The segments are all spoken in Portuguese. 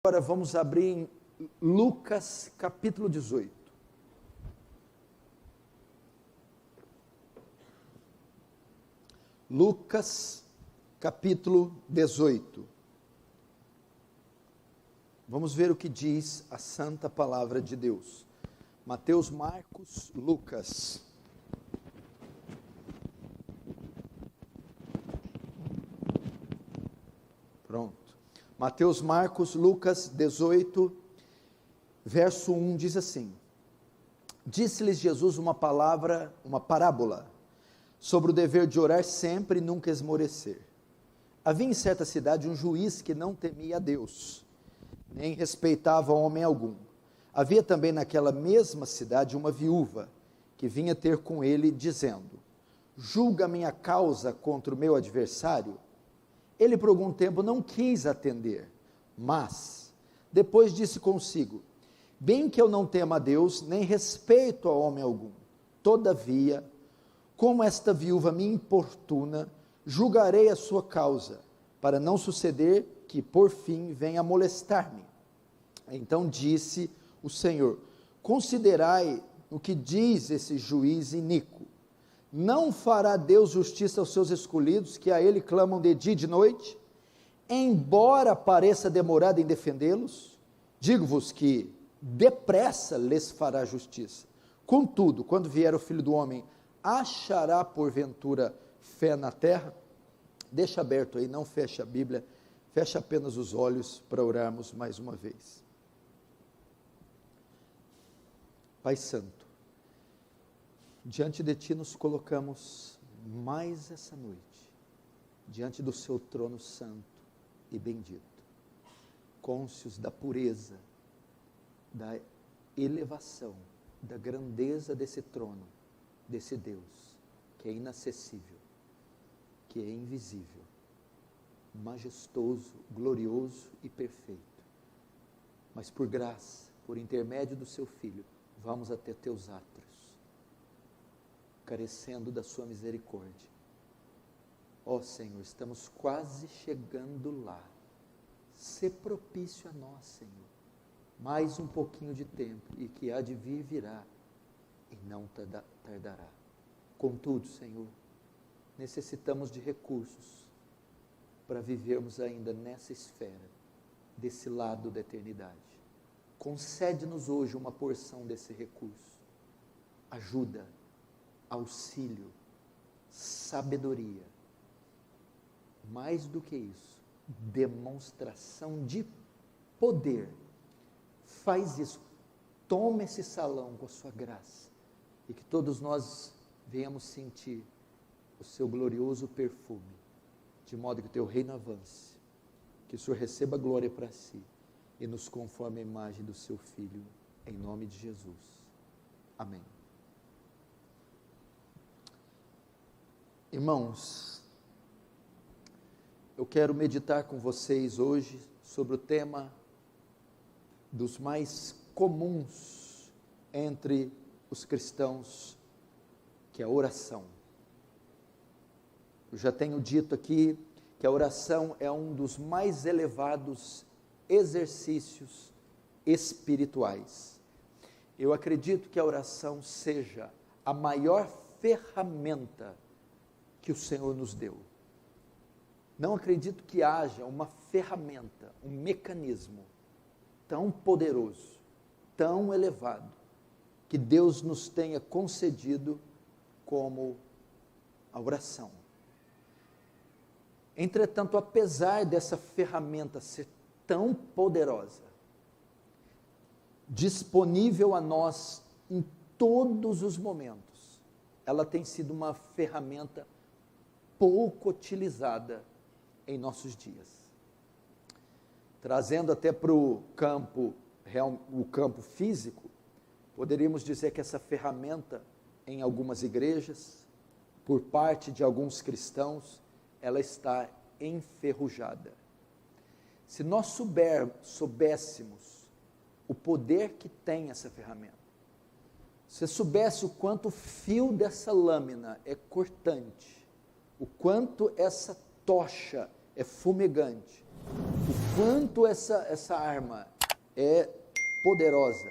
Agora vamos abrir em Lucas capítulo 18. Lucas capítulo 18. Vamos ver o que diz a santa palavra de Deus. Mateus, Marcos, Lucas. Pronto. Mateus, Marcos, Lucas 18, verso 1 diz assim: Disse-lhes Jesus uma parábola, sobre o dever de orar sempre e nunca esmorecer. Havia em certa cidade um juiz que não temia a Deus, nem respeitava homem algum. Havia também naquela mesma cidade uma viúva, que vinha ter com ele, dizendo: Julga minha causa contra o meu adversário. Ele por algum tempo não quis atender, mas depois disse consigo: Bem que eu não temo a Deus, nem respeito a homem algum. Todavia, como esta viúva me importuna, julgarei a sua causa, para não suceder que por fim venha a molestar-me. Então disse o Senhor: Considerai o que diz esse juiz iníquo. Não fará Deus justiça aos seus escolhidos, que a ele clamam de dia e de noite? Embora pareça demorado em defendê-los, digo-vos que depressa lhes fará justiça. Contudo, quando vier o Filho do Homem, achará porventura fé na terra? Deixa aberto aí, não fecha a Bíblia, fecha apenas os olhos para orarmos mais uma vez. Pai Santo, diante de Ti nos colocamos mais essa noite, diante do Seu trono santo e bendito, cônscios da pureza, da elevação, da grandeza desse trono, desse Deus, que é inacessível, que é invisível, majestoso, glorioso e perfeito. Mas por graça, por intermédio do Seu Filho, vamos até Teus átrios, carecendo da sua misericórdia. Ó Senhor, estamos quase chegando lá. Sê propício a nós, Senhor. Mais um pouquinho de tempo, e que há de vir virá, e não tardará. Contudo, Senhor, necessitamos de recursos para vivermos ainda nessa esfera, desse lado da eternidade. Concede-nos hoje uma porção desse recurso. Ajuda, auxílio, sabedoria, mais do que isso, demonstração de poder. Faz isso, toma esse salão com a sua graça, e que todos nós venhamos sentir o seu glorioso perfume, de modo que o teu reino avance, que o Senhor receba glória para si, e nos conforme a imagem do seu Filho, em nome de Jesus. Amém. Irmãos, eu quero meditar com vocês hoje sobre o tema dos mais comuns entre os cristãos, que é a oração. Eu já tenho dito aqui que a oração é um dos mais elevados exercícios espirituais. Eu acredito que a oração seja a maior ferramenta que o Senhor nos deu. Não acredito que haja uma ferramenta, um mecanismo tão poderoso, tão elevado, que Deus nos tenha concedido como a oração. Entretanto, apesar dessa ferramenta ser tão poderosa, disponível a nós em todos os momentos, ela tem sido uma ferramenta pouco utilizada em nossos dias. Trazendo até para o campo físico, poderíamos dizer que essa ferramenta, em algumas igrejas, por parte de alguns cristãos, ela está enferrujada. Se nós soubéssemos o poder que tem essa ferramenta, se soubesse o quanto o fio dessa lâmina é cortante, o quanto essa tocha é fumegante, O quanto essa arma é poderosa,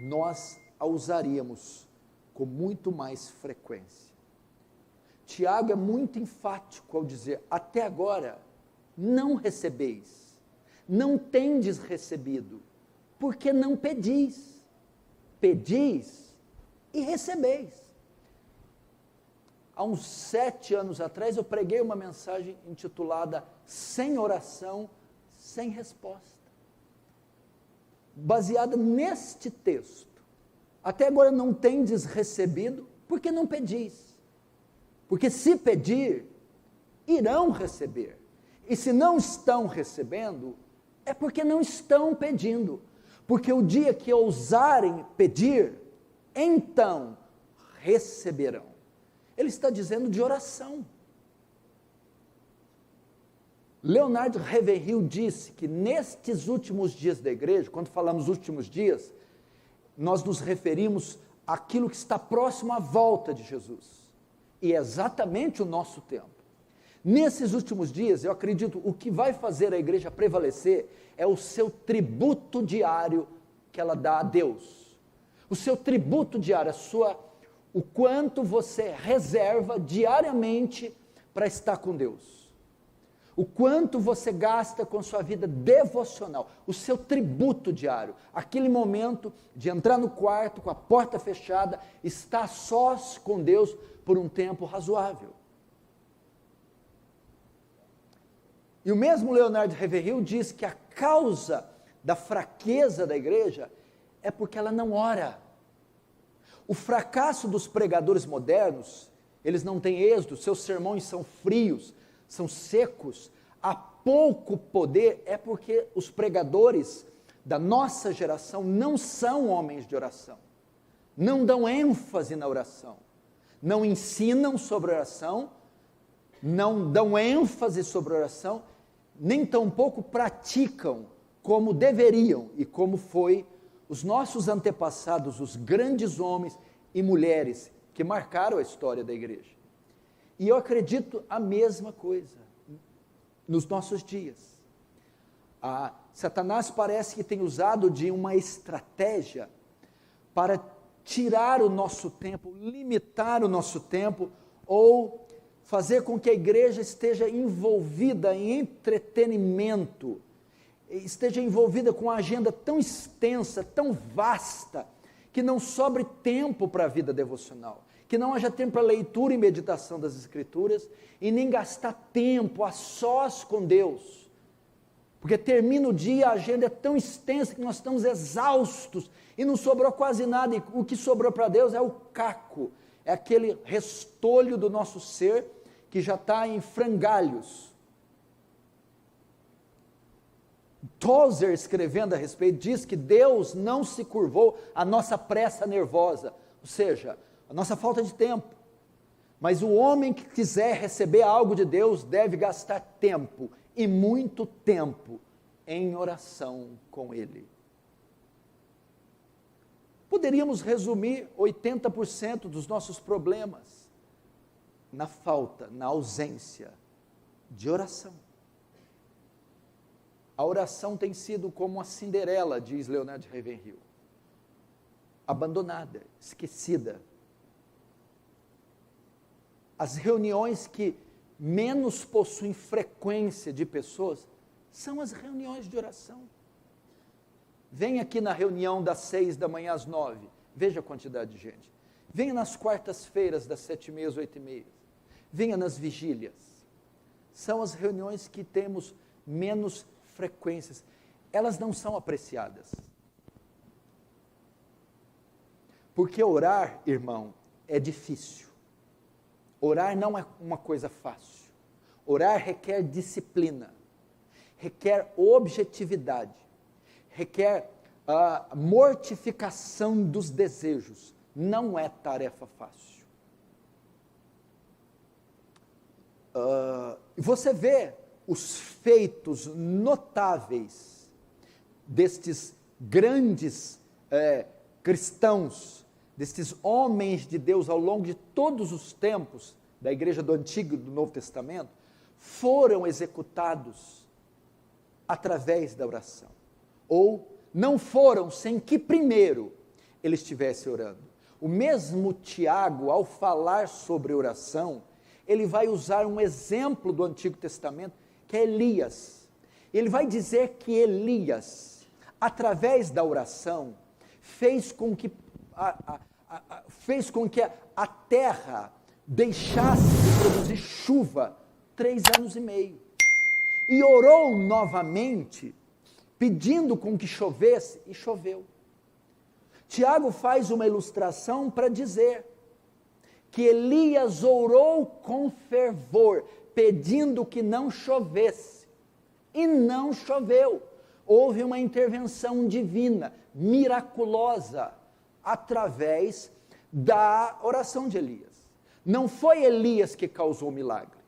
nós a usaríamos com muito mais frequência. Tiago é muito enfático ao dizer, até agora, não recebeis, não tendes recebido, porque não pedis. Pedis e recebeis. Há uns 7 anos atrás, eu preguei uma mensagem intitulada Sem Oração, Sem Resposta. Baseada neste texto. Até agora não tendes recebido, porque não pedis. Porque se pedir, irão receber. E se não estão recebendo, é porque não estão pedindo. Porque o dia que ousarem pedir, então receberão. Ele está dizendo de oração. Leonard Ravenhill disse que nestes últimos dias da igreja, quando falamos últimos dias, nós nos referimos àquilo que está próximo à volta de Jesus. E é exatamente o nosso tempo. Nesses últimos dias, eu acredito, o que vai fazer a igreja prevalecer é o seu tributo diário que ela dá a Deus. O seu tributo diário, o quanto você reserva diariamente para estar com Deus. O quanto você gasta com sua vida devocional, o seu tributo diário, aquele momento de entrar no quarto com a porta fechada, estar sós com Deus por um tempo razoável. E o mesmo Leonard Ravenhill diz que a causa da fraqueza da igreja é porque ela não ora. O fracasso dos pregadores modernos, eles não têm êxito, seus sermões são frios, são secos, há pouco poder, é porque os pregadores da nossa geração não são homens de oração, não dão ênfase na oração, não ensinam sobre oração, não dão ênfase sobre oração, nem tampouco praticam como deveriam e como foi os nossos antepassados, os grandes homens e mulheres que marcaram a história da igreja. E eu acredito a mesma coisa nos nossos dias. Satanás parece que tem usado de uma estratégia para tirar o nosso tempo, limitar o nosso tempo, ou fazer com que a igreja esteja envolvida em entretenimento, esteja envolvida com uma agenda tão extensa, tão vasta, que não sobre tempo para a vida devocional, que não haja tempo para leitura e meditação das Escrituras, e nem gastar tempo a sós com Deus, porque termina o dia, a agenda é tão extensa que nós estamos exaustos, e não sobrou quase nada, e o que sobrou para Deus é o caco, é aquele restolho do nosso ser, que já está em frangalhos. Tozer, escrevendo a respeito, diz que Deus não se curvou à nossa pressa nervosa, ou seja, a nossa falta de tempo, mas o homem que quiser receber algo de Deus, deve gastar tempo, e muito tempo, em oração com Ele. Poderíamos resumir 80% dos nossos problemas na falta, na ausência de oração. A oração tem sido como a Cinderela, diz Leonard Ravenhill, abandonada, esquecida. As reuniões que menos possuem frequência de pessoas são as reuniões de oração. Vem aqui na reunião das 6 da manhã às 9, veja a quantidade de gente. Venha nas quartas-feiras das 7h30 às 8h30. Venha nas vigílias. São as reuniões que temos menos frequências. Elas não são apreciadas. Porque orar, irmão, é difícil. Orar não é uma coisa fácil. Orar requer disciplina, requer objetividade, requer mortificação dos desejos. Não é tarefa fácil. Você vê os feitos notáveis destes grandes cristãos, destes homens de Deus ao longo de todos os tempos da igreja do Antigo e do Novo Testamento, foram executados através da oração. Ou não foram sem que primeiro ele estivesse orando. O mesmo Tiago, ao falar sobre oração, ele vai usar um exemplo do Antigo Testamento, que é Elias. Ele vai dizer que Elias, através da oração, fez com que a terra deixasse de produzir chuva 3 anos e meio. E orou novamente, pedindo com que chovesse, e choveu. Tiago faz uma ilustração para dizer que Elias orou com fervor, pedindo que não chovesse, e não choveu. Houve uma intervenção divina, miraculosa, através da oração de Elias. Não foi Elias que causou o milagre,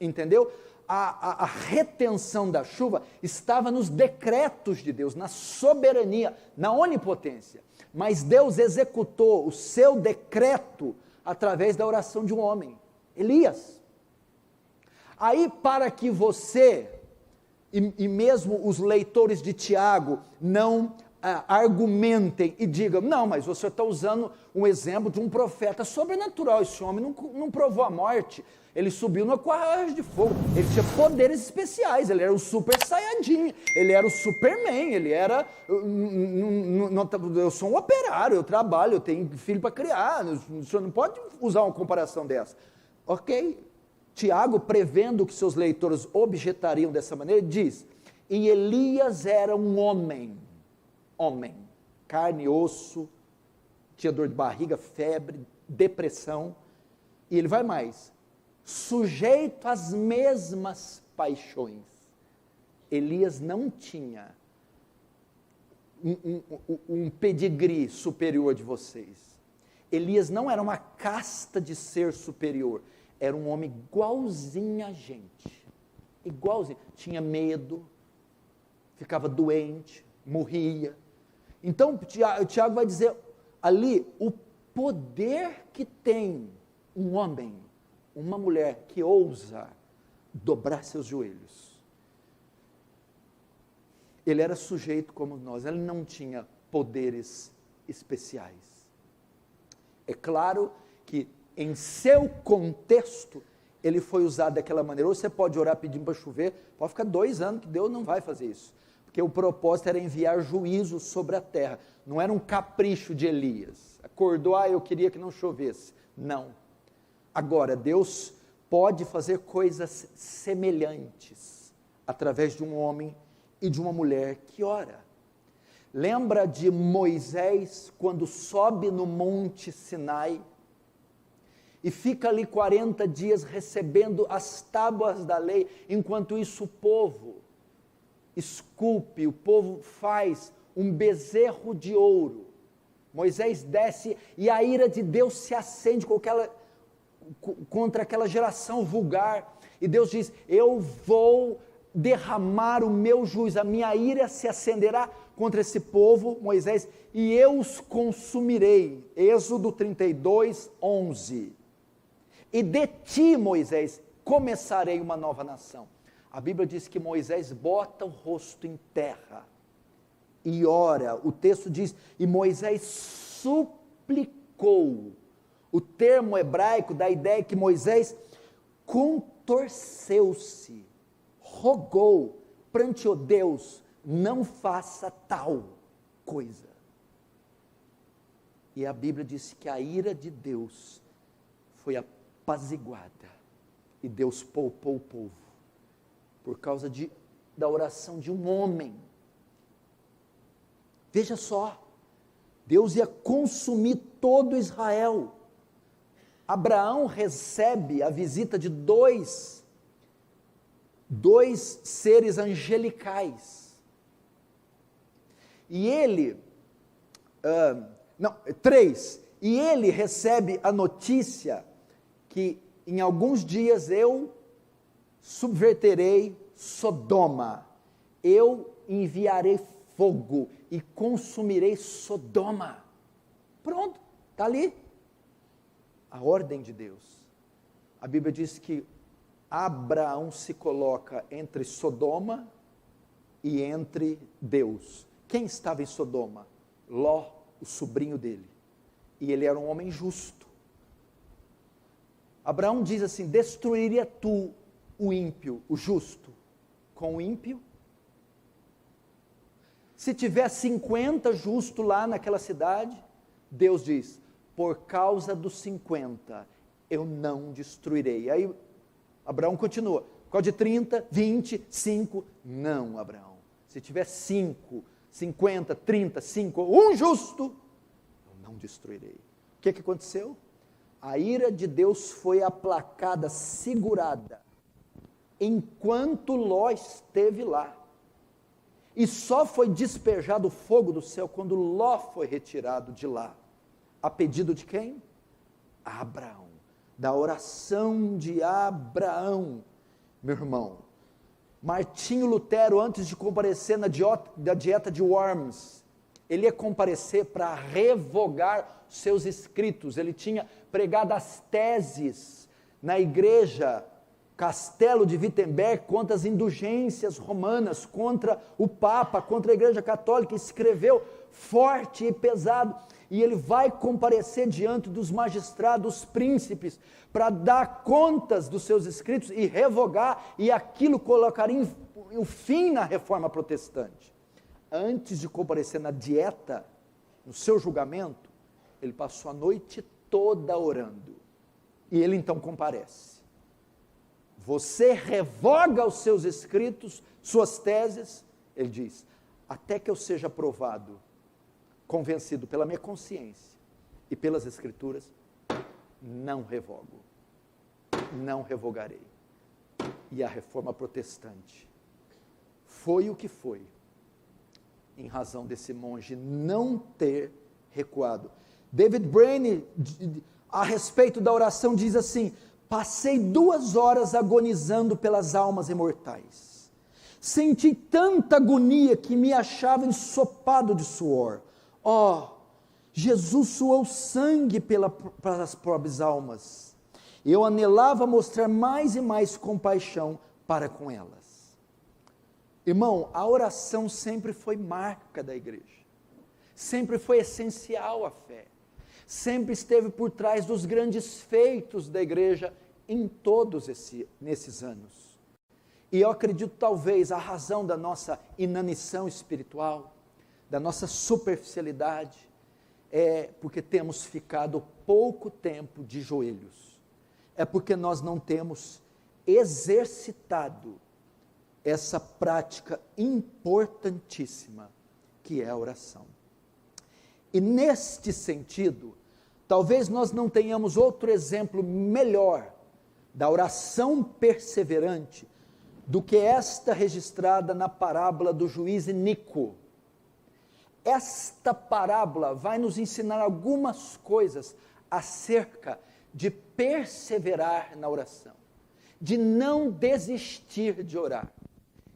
entendeu? A retenção da chuva estava nos decretos de Deus, na soberania, na onipotência. Mas Deus executou o seu decreto através da oração de um homem, Elias. Aí, para que você, e mesmo os leitores de Tiago, não argumentem e digam, não, mas você está usando um exemplo de um profeta sobrenatural, esse homem não provou a morte, ele subiu numa carruagem de fogo, ele tinha poderes especiais, ele era o super saiyajin, ele era o Superman, ele era, eu sou um operário, eu trabalho, eu tenho filho para criar, o senhor não pode usar uma comparação dessa. Ok, Tiago, prevendo que seus leitores objetariam dessa maneira, diz, e Elias era um homem, carne e osso, tinha dor de barriga, febre, depressão, e ele vai mais, sujeito às mesmas paixões. Elias não tinha um pedigree superior de vocês. Elias não era uma casta de ser superior, era um homem igualzinho a gente, igualzinho, tinha medo, ficava doente, morria. Então, Tiago vai dizer ali, o poder que tem um homem, uma mulher que ousa dobrar seus joelhos. Ele era sujeito como nós, ele não tinha poderes especiais. É claro que em seu contexto, ele foi usado daquela maneira. Ou você pode orar pedindo para chover, pode ficar 2 anos que Deus não vai fazer isso. Porque o propósito era enviar juízo sobre a terra. Não era um capricho de Elias. Acordou, eu queria que não chovesse. Não. Agora, Deus pode fazer coisas semelhantes através de um homem e de uma mulher que ora. Lembra de Moisés quando sobe no Monte Sinai e fica ali 40 dias recebendo as tábuas da lei, enquanto isso o povo esculpe, o povo faz um bezerro de ouro. Moisés desce e a ira de Deus se acende contra aquela geração vulgar, e Deus diz, eu vou derramar o meu juízo, a minha ira se acenderá contra esse povo, Moisés, e eu os consumirei. Êxodo 32, 11. E de ti, Moisés, começarei uma nova nação. A Bíblia diz que Moisés bota o rosto em terra e ora. O texto diz, e Moisés suplicou. O termo hebraico dá a ideia que Moisés contorceu-se, rogou, pranteou, Deus, não faça tal coisa. E a Bíblia diz que a ira de Deus foi apaziguada e Deus poupou o povo por causa da oração de um homem. Veja só, Deus ia consumir todo Israel. Abraão recebe a visita de dois seres angelicais. E ele, 3, e ele recebe a notícia que em alguns dias eu subverterei Sodoma, eu enviarei fogo e consumirei Sodoma. Pronto, está ali. A ordem de Deus. A Bíblia diz que Abraão se coloca entre Sodoma e entre Deus. Quem estava em Sodoma? Ló, o sobrinho dele. E ele era um homem justo. Abraão diz assim: destruiria tu o ímpio, o justo, com o ímpio? Se tiver 50 justos lá naquela cidade, Deus diz: por causa dos 50, eu não destruirei. Aí Abraão continua, por causa de 30, 20, 5, não, Abraão. Se tiver 5, 50, 30, 5, um justo, eu não destruirei. O que aconteceu? A ira de Deus foi aplacada, segurada, enquanto Ló esteve lá. E só foi despejado o fogo do céu quando Ló foi retirado de lá. A pedido de quem? Abraão. Da oração de Abraão, meu irmão. Martinho Lutero, antes de comparecer na dieta de Worms, ele ia comparecer para revogar seus escritos. Ele tinha pregado as teses na igreja Castelo de Wittenberg contra as indulgências romanas, contra o Papa, contra a Igreja Católica. Escreveu forte e pesado, e ele vai comparecer diante dos magistrados príncipes para dar contas dos seus escritos e revogar, e aquilo colocaria o fim na reforma protestante. Antes de comparecer na dieta, no seu julgamento, ele passou a noite toda orando, e ele então comparece. Você revoga os seus escritos, suas teses, ele diz, até que eu seja provado, convencido pela minha consciência e pelas escrituras, não revogo, não revogarei. E a reforma protestante foi o que foi, em razão desse monge não ter recuado. David Brainerd, a respeito da oração, diz assim: passei 2 horas agonizando pelas almas imortais. Senti tanta agonia que me achava ensopado de suor. Jesus suou sangue pelas pobres almas. Eu anelava mostrar mais e mais compaixão para com elas. Irmão, a oração sempre foi marca da igreja. Sempre foi essencial à fé. Sempre esteve por trás dos grandes feitos da igreja em todos nesses anos. E eu acredito, talvez, a razão da nossa inanição espiritual, da nossa superficialidade, é porque temos ficado pouco tempo de joelhos. É porque nós não temos exercitado essa prática importantíssima, que é a oração. E neste sentido, talvez nós não tenhamos outro exemplo melhor da oração perseverante do que esta registrada na parábola do juiz Inico. Esta parábola vai nos ensinar algumas coisas acerca de perseverar na oração, de não desistir de orar,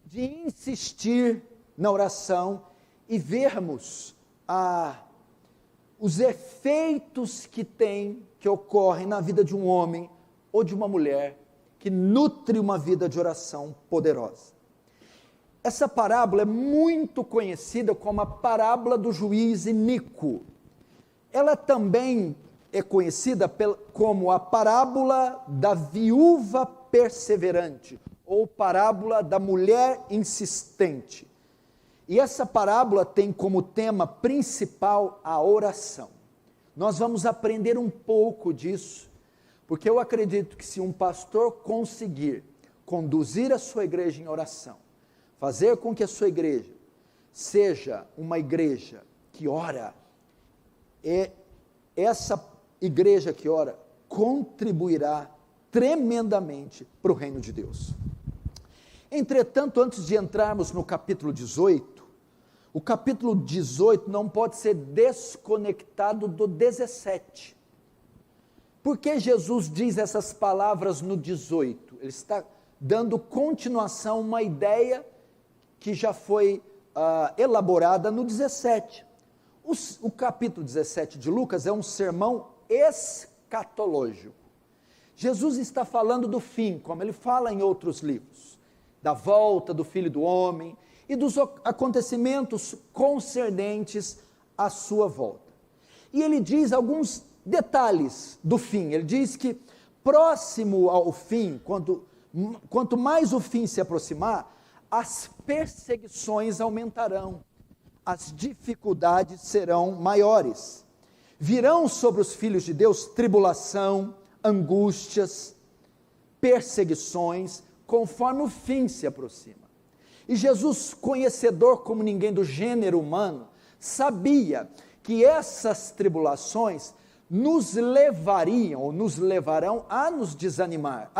de insistir na oração e vermos os efeitos que ocorrem na vida de um homem ou de uma mulher que nutre uma vida de oração poderosa. Essa parábola é muito conhecida como a parábola do juiz Inico. Ela também é conhecida como a parábola da viúva perseverante, ou parábola da mulher insistente. E essa parábola tem como tema principal a oração. Nós vamos aprender um pouco disso, porque eu acredito que se um pastor conseguir conduzir a sua igreja em oração, fazer com que a sua igreja seja uma igreja que ora, essa igreja que ora contribuirá tremendamente para o reino de Deus. Entretanto, antes de entrarmos no capítulo 18, o capítulo 18 não pode ser desconectado do 17. Por que Jesus diz essas palavras no 18? Ele está dando continuação a uma ideia que já foi elaborada no 17. O capítulo 17 de Lucas é um sermão escatológico. Jesus está falando do fim, como ele fala em outros livros, da volta do Filho do Homem, e dos acontecimentos concernentes à sua volta. E ele diz alguns detalhes do fim. Ele diz que próximo ao fim, quanto mais o fim se aproximar, as perseguições aumentarão, as dificuldades serão maiores. Virão sobre os filhos de Deus tribulação, angústias, perseguições, conforme o fim se aproxima. E Jesus, conhecedor como ninguém do gênero humano, sabia que essas tribulações nos levariam, ou nos levarão a nos desanimar,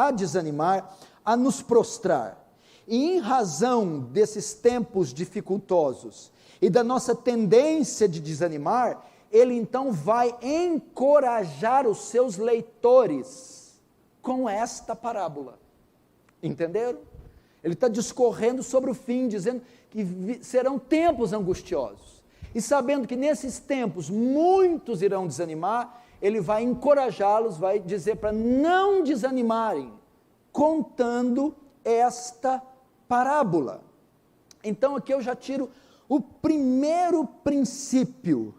a nos prostrar. E em razão desses tempos dificultosos e da nossa tendência de desanimar, ele então vai encorajar os seus leitores com esta parábola. Entenderam? Ele está discorrendo sobre o fim, dizendo que serão tempos angustiosos. E sabendo que nesses tempos muitos irão desanimar, ele vai encorajá-los, vai dizer para não desanimarem, contando esta parábola. Então aqui eu já tiro o primeiro princípio.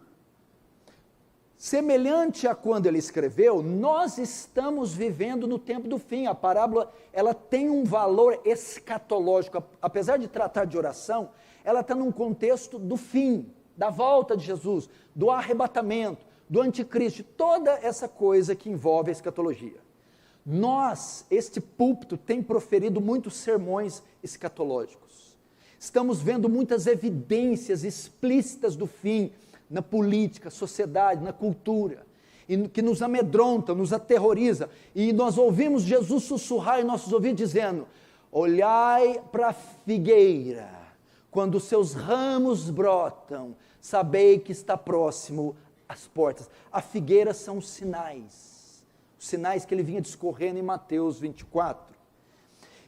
Semelhante a quando ele escreveu, nós estamos vivendo no tempo do fim. A parábola, ela tem um valor escatológico. Apesar de tratar de oração, ela está num contexto do fim, da volta de Jesus, do arrebatamento, do anticristo, toda essa coisa que envolve a escatologia. Este púlpito tem proferido muitos sermões escatológicos. Estamos vendo muitas evidências explícitas do fim, na política, sociedade, na cultura, e que nos amedronta, nos aterroriza, e nós ouvimos Jesus sussurrar em nossos ouvidos dizendo: olhai para a figueira, quando os seus ramos brotam, sabei que está próximo às portas. A figueira são os sinais que ele vinha discorrendo em Mateus 24,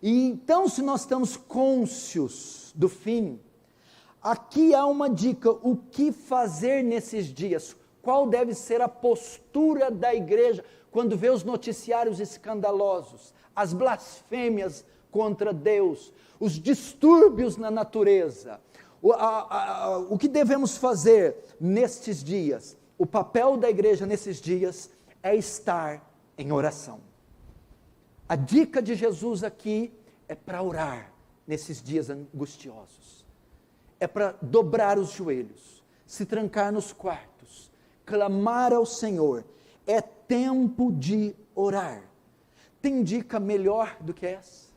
e então se nós estamos cônscios do fim, aqui há uma dica: o que fazer nesses dias? Qual deve ser a postura da igreja quando vê os noticiários escandalosos, as blasfêmias contra Deus, os distúrbios na natureza? O que devemos fazer nestes dias? O papel da igreja nesses dias é estar em oração. A dica de Jesus aqui é para orar nesses dias angustiosos. É para dobrar os joelhos, se trancar nos quartos, clamar ao Senhor. É tempo de orar. Tem dica melhor do que essa?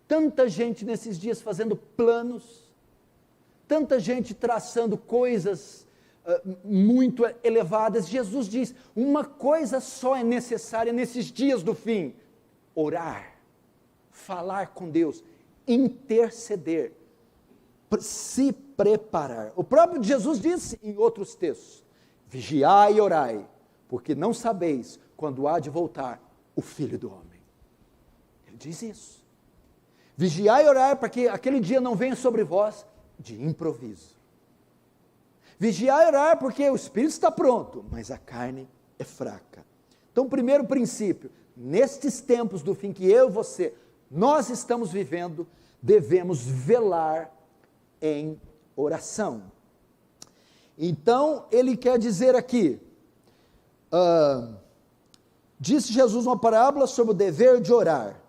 Tanta gente nesses dias fazendo planos, tanta gente traçando coisas muito elevadas. Jesus diz: uma coisa só é necessária nesses dias do fim: orar, falar com Deus, interceder, se preparar. O próprio Jesus disse em outros textos: vigiai e orai, porque não sabeis quando há de voltar o Filho do Homem. Ele diz isso. Vigiai e orai para que aquele dia não venha sobre vós de improviso. Vigiai e orar porque o espírito está pronto, mas a carne é fraca. Então, primeiro princípio: nestes tempos do fim que eu e você, nós estamos vivendo, devemos velar em oração. Então, ele quer dizer aqui, disse Jesus uma parábola sobre o dever de orar.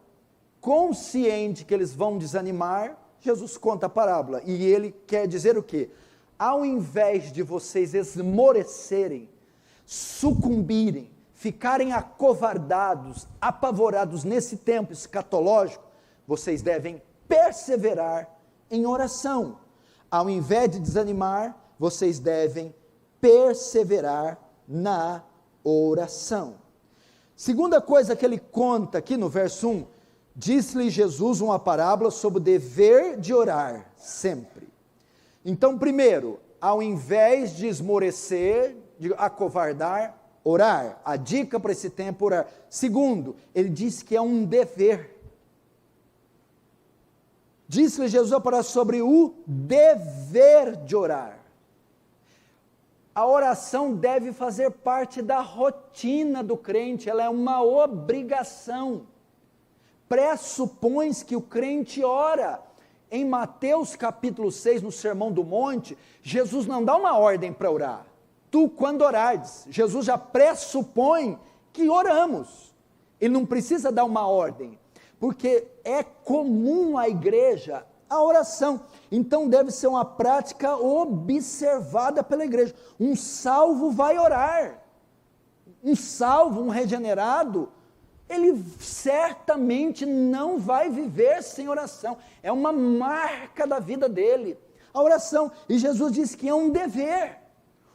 Consciente que eles vão desanimar, Jesus conta a parábola, e ele quer dizer o quê? Ao invés de vocês esmorecerem, sucumbirem, ficarem acovardados, apavorados nesse tempo escatológico, vocês devem perseverar em oração. Ao invés de desanimar, vocês devem perseverar na oração. Segunda coisa que ele conta aqui no verso 1, disse-lhe Jesus uma parábola sobre o dever de orar sempre. Então, primeiro, ao invés de esmorecer, de acovardar, orar. A dica para esse tempo é orar. Segundo, ele diz que é um dever. Disse-lhe Jesus a parábola sobre o dever de orar. A oração deve fazer parte da rotina do crente, ela é uma obrigação. Pressupõe que o crente ora, em Mateus capítulo 6, no Sermão do Monte, Jesus não dá uma ordem para orar. Tu, quando orares, Jesus já pressupõe que oramos. Ele não precisa dar uma ordem, porque é comum à igreja a oração. Então deve ser uma prática observada pela igreja. Um salvo vai orar. Um salvo, um regenerado, ele certamente não vai viver sem oração. É uma marca da vida dele, a oração. E Jesus disse que é um dever,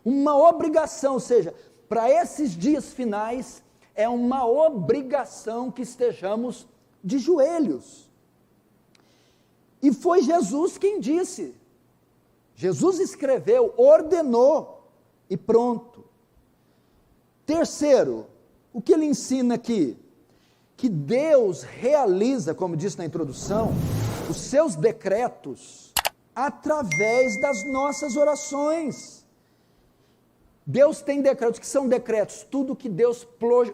uma obrigação, ou seja, para esses dias finais, é uma obrigação que estejamos de joelhos. E foi Jesus quem disse. Jesus escreveu, ordenou e pronto. Terceiro, o que ele ensina aqui? Que Deus realiza, como disse na introdução, os seus decretos através das nossas orações. Deus tem decretos. Que são decretos? Tudo que Deus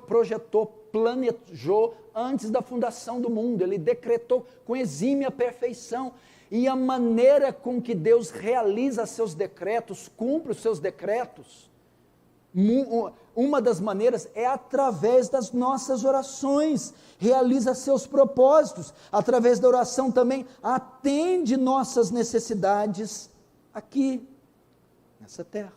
projetou, planejou antes da fundação do mundo. Ele decretou com exímia perfeição. E a maneira com que Deus realiza seus decretos, cumpre os seus decretos, uma das maneiras é através das nossas orações, realiza seus propósitos, através da oração também atende nossas necessidades aqui, nessa terra.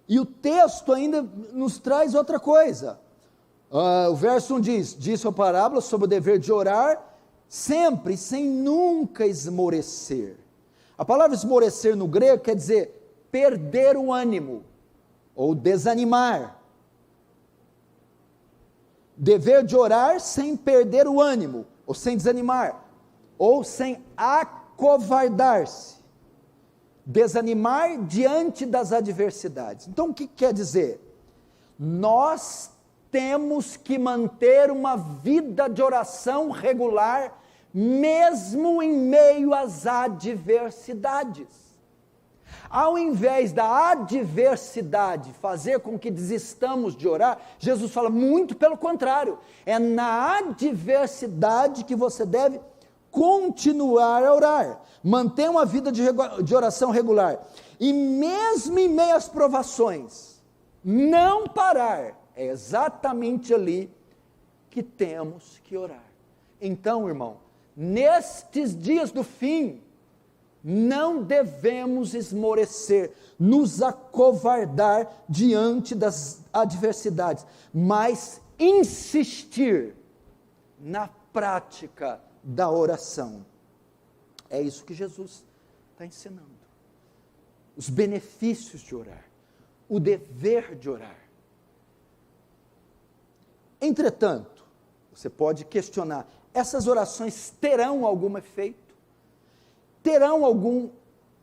E o texto ainda nos traz outra coisa. O verso 1 diz: disse a parábola sobre o dever de orar sempre, sem nunca esmorecer. A palavra esmorecer no grego quer dizer perder o ânimo, ou desanimar. Dever de orar sem perder o ânimo, ou sem desanimar, ou sem acovardar-se. Desanimar diante das adversidades. Então o que quer dizer? Nós temos que manter uma vida de oração regular, mesmo em meio às adversidades. Ao invés da adversidade fazer com que desistamos de orar, Jesus fala muito pelo contrário, é na adversidade que você deve continuar a orar, manter uma vida de oração regular, e mesmo em meio às provações, não parar, é exatamente ali que temos que orar. Então, irmão, nestes dias do fim, não devemos esmorecer, nos acovardar diante das adversidades, mas insistir na prática da oração. É isso que Jesus está ensinando. Os benefícios de orar, o dever de orar. Entretanto, você pode questionar, essas orações terão algum efeito?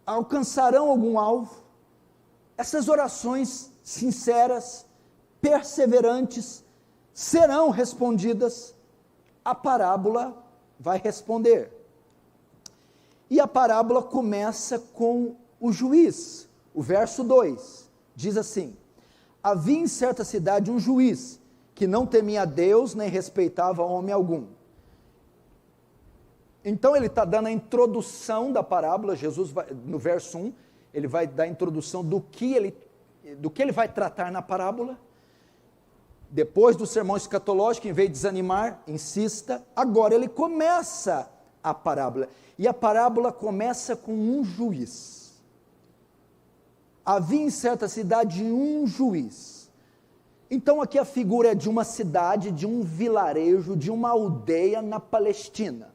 Alcançarão algum alvo? Essas orações sinceras, perseverantes, serão respondidas? A parábola vai responder. E a parábola começa com o juiz. O verso 2 diz assim: havia em certa cidade um juiz, que não temia a Deus, nem respeitava homem algum. Então ele está dando a introdução da parábola. Jesus vai, no verso 1, ele vai dar a introdução do que ele vai tratar na parábola. Depois do sermão escatológico, em vez de desanimar, insista. Agora ele começa a parábola. E a parábola começa com um juiz. Havia em certa cidade um juiz. Então aqui a figura é de uma cidade, de um vilarejo, de uma aldeia na Palestina,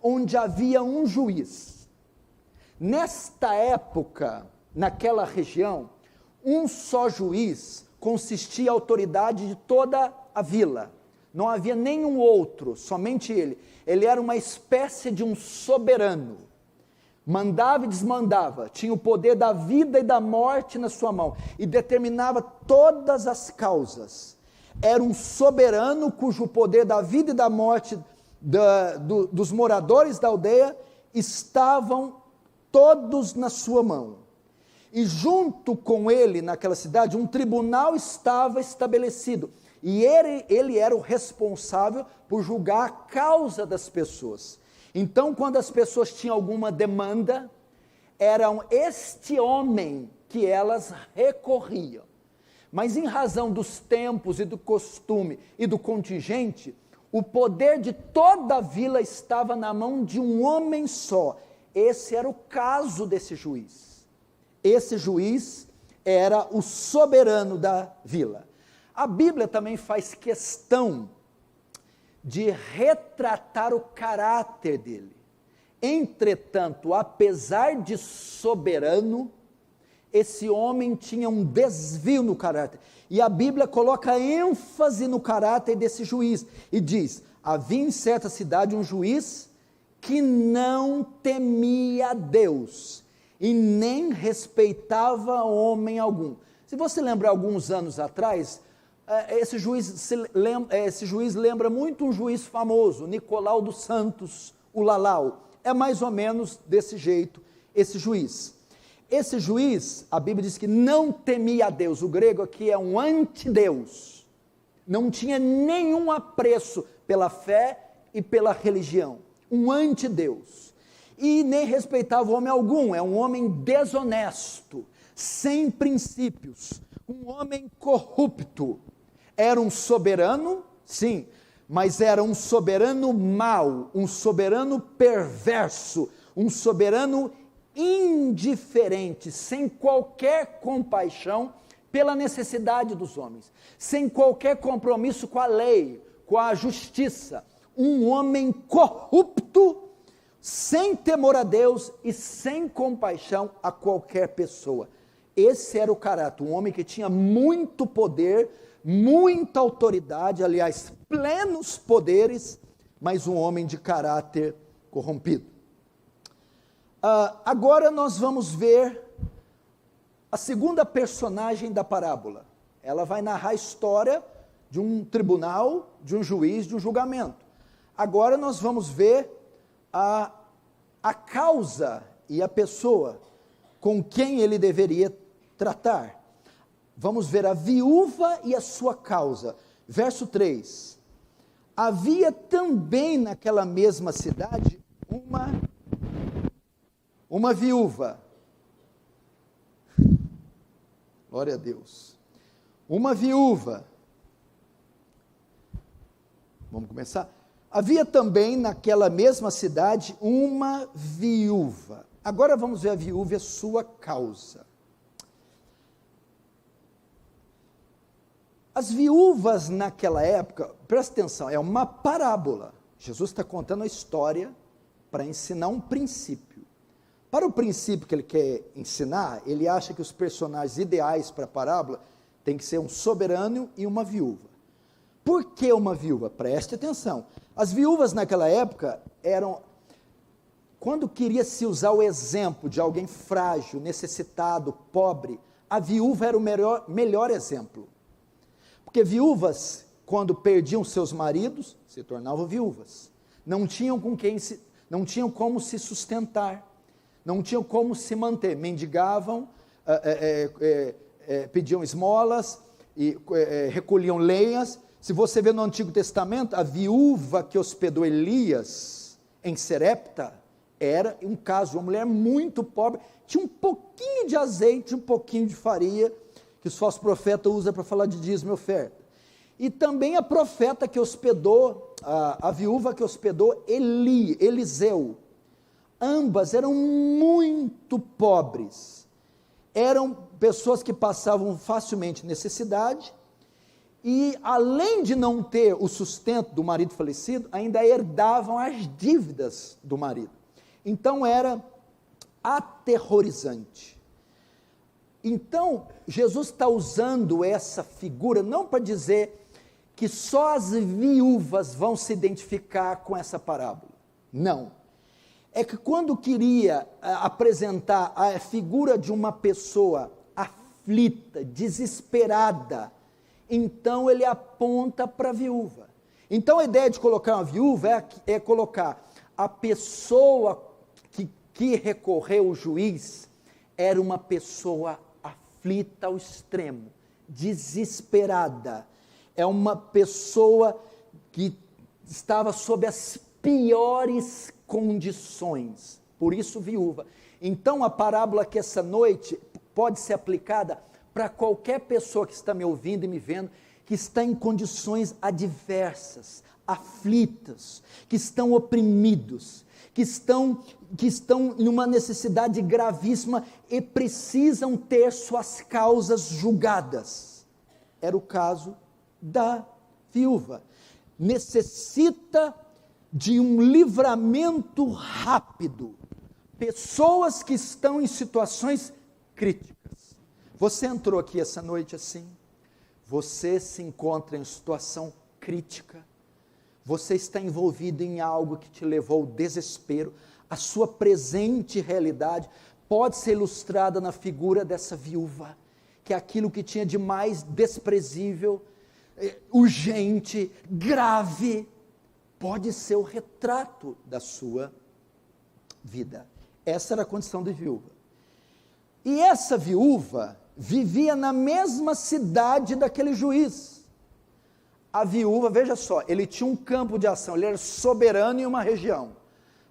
onde havia um juiz. Nesta época, naquela região, um só juiz consistia a autoridade de toda a vila. Não havia nenhum outro, somente ele. Ele era uma espécie de um soberano. Mandava e desmandava, tinha o poder da vida e da morte na sua mão, e determinava todas as causas. Era um soberano cujo poder da vida e da morte dos moradores da aldeia estavam todos na sua mão. E junto com ele, naquela cidade, um tribunal estava estabelecido, E ele era o responsável por julgar a causa das pessoas. Então, quando as pessoas tinham alguma demanda, era este homem que elas recorriam. Mas em razão dos tempos e do costume e do contingente, o poder de toda a vila estava na mão de um homem só. Esse era o caso desse juiz. Esse juiz era o soberano da vila. A Bíblia também faz questão de retratar o caráter dele. Entretanto, apesar de soberano, esse homem tinha um desvio no caráter. E a Bíblia coloca ênfase no caráter desse juiz. E diz, havia em certa cidade um juiz que não temia Deus e nem respeitava homem algum. Se você lembra alguns anos atrás, esse juiz lembra muito um juiz famoso, Nicolau dos Santos, o Lalau. É mais ou menos desse jeito esse juiz. Esse juiz, a Bíblia diz que não temia a Deus, o grego aqui é um antideus, não tinha nenhum apreço pela fé e pela religião, um antideus, e nem respeitava homem algum, é um homem desonesto, sem princípios, um homem corrupto. Era um soberano, sim, mas era um soberano mau, um soberano perverso, um soberano indiferente, sem qualquer compaixão pela necessidade dos homens, sem qualquer compromisso com a lei, com a justiça, um homem corrupto, sem temor a Deus e sem compaixão a qualquer pessoa. Esse era o caráter, um homem que tinha muito poder, muita autoridade, aliás, plenos poderes, mas um homem de caráter corrompido. Agora nós vamos ver a segunda personagem da parábola. Ela vai narrar a história de um tribunal, de um juiz, de um julgamento. Agora nós vamos ver a causa e a pessoa com quem ele deveria tratar. Vamos ver a viúva e a sua causa. Verso 3. Havia também naquela mesma cidade uma viúva. Glória a Deus. Uma viúva. Vamos começar? Havia também naquela mesma cidade uma viúva. Agora vamos ver a viúva e a sua causa. As viúvas naquela época, presta atenção, é uma parábola. Jesus está contando a história para ensinar um princípio. Para o princípio que ele quer ensinar, ele acha que os personagens ideais para a parábola tem que ser um soberano e uma viúva. Por que uma viúva? Preste atenção. As viúvas naquela época eram, quando queria se usar o exemplo de alguém frágil, necessitado, pobre, a viúva era o melhor exemplo. Porque viúvas, quando perdiam seus maridos, se tornavam viúvas. Não tinham como se sustentar, não tinham como se manter, mendigavam, pediam esmolas, recolhiam lenhas. Se você vê no Antigo Testamento, a viúva que hospedou Elias em Serepta, era um caso, uma mulher muito pobre, tinha um pouquinho de azeite, um pouquinho de farinha, que os falsos profetas usam para falar de dízimo e oferta. E também a profeta que hospedou, a viúva que hospedou Eliseu. Ambas eram muito pobres, eram pessoas que passavam facilmente necessidade, e além de não ter o sustento do marido falecido, ainda herdavam as dívidas do marido. Então era aterrorizante. Então, Jesus está usando essa figura, não para dizer que só as viúvas vão se identificar com essa parábola, não. É que quando queria apresentar a figura de uma pessoa aflita, desesperada, então ele aponta para a viúva. Então a ideia de colocar uma viúva é colocar a pessoa que recorreu ao juiz, era uma pessoa aflita ao extremo, desesperada. é uma pessoa que estava sob as piores condições, por isso viúva. Então a parábola que essa noite pode ser aplicada para qualquer pessoa que está me ouvindo e me vendo, que está em condições adversas, aflitas, que estão oprimidos, que estão em uma necessidade gravíssima e precisam ter suas causas julgadas. Era o caso da viúva. Necessita de um livramento rápido. Pessoas que estão em situações críticas. Você entrou aqui essa noite assim? Você se encontra em situação crítica? Você está envolvido em algo que te levou ao desespero? A sua presente realidade pode ser ilustrada na figura dessa viúva, que é aquilo que tinha de mais desprezível, urgente, grave, pode ser o retrato da sua vida. Essa era a condição de viúva. E essa viúva vivia na mesma cidade daquele juiz. A viúva, veja só, ele tinha um campo de ação, ele era soberano em uma região.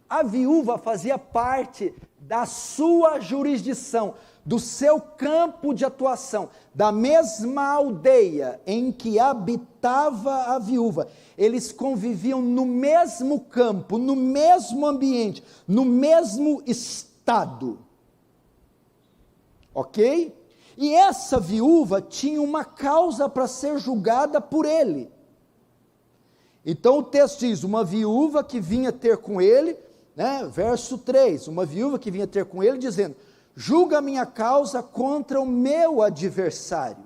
A viúva fazia parte da sua jurisdição, do seu campo de atuação, da mesma aldeia em que habitava a viúva. Eles conviviam no mesmo campo, no mesmo ambiente, no mesmo estado. Ok? E essa viúva tinha uma causa para ser julgada por ele. Então o texto diz, uma viúva que vinha ter com ele, verso 3, uma viúva que vinha ter com ele dizendo, julga a minha causa contra o meu adversário.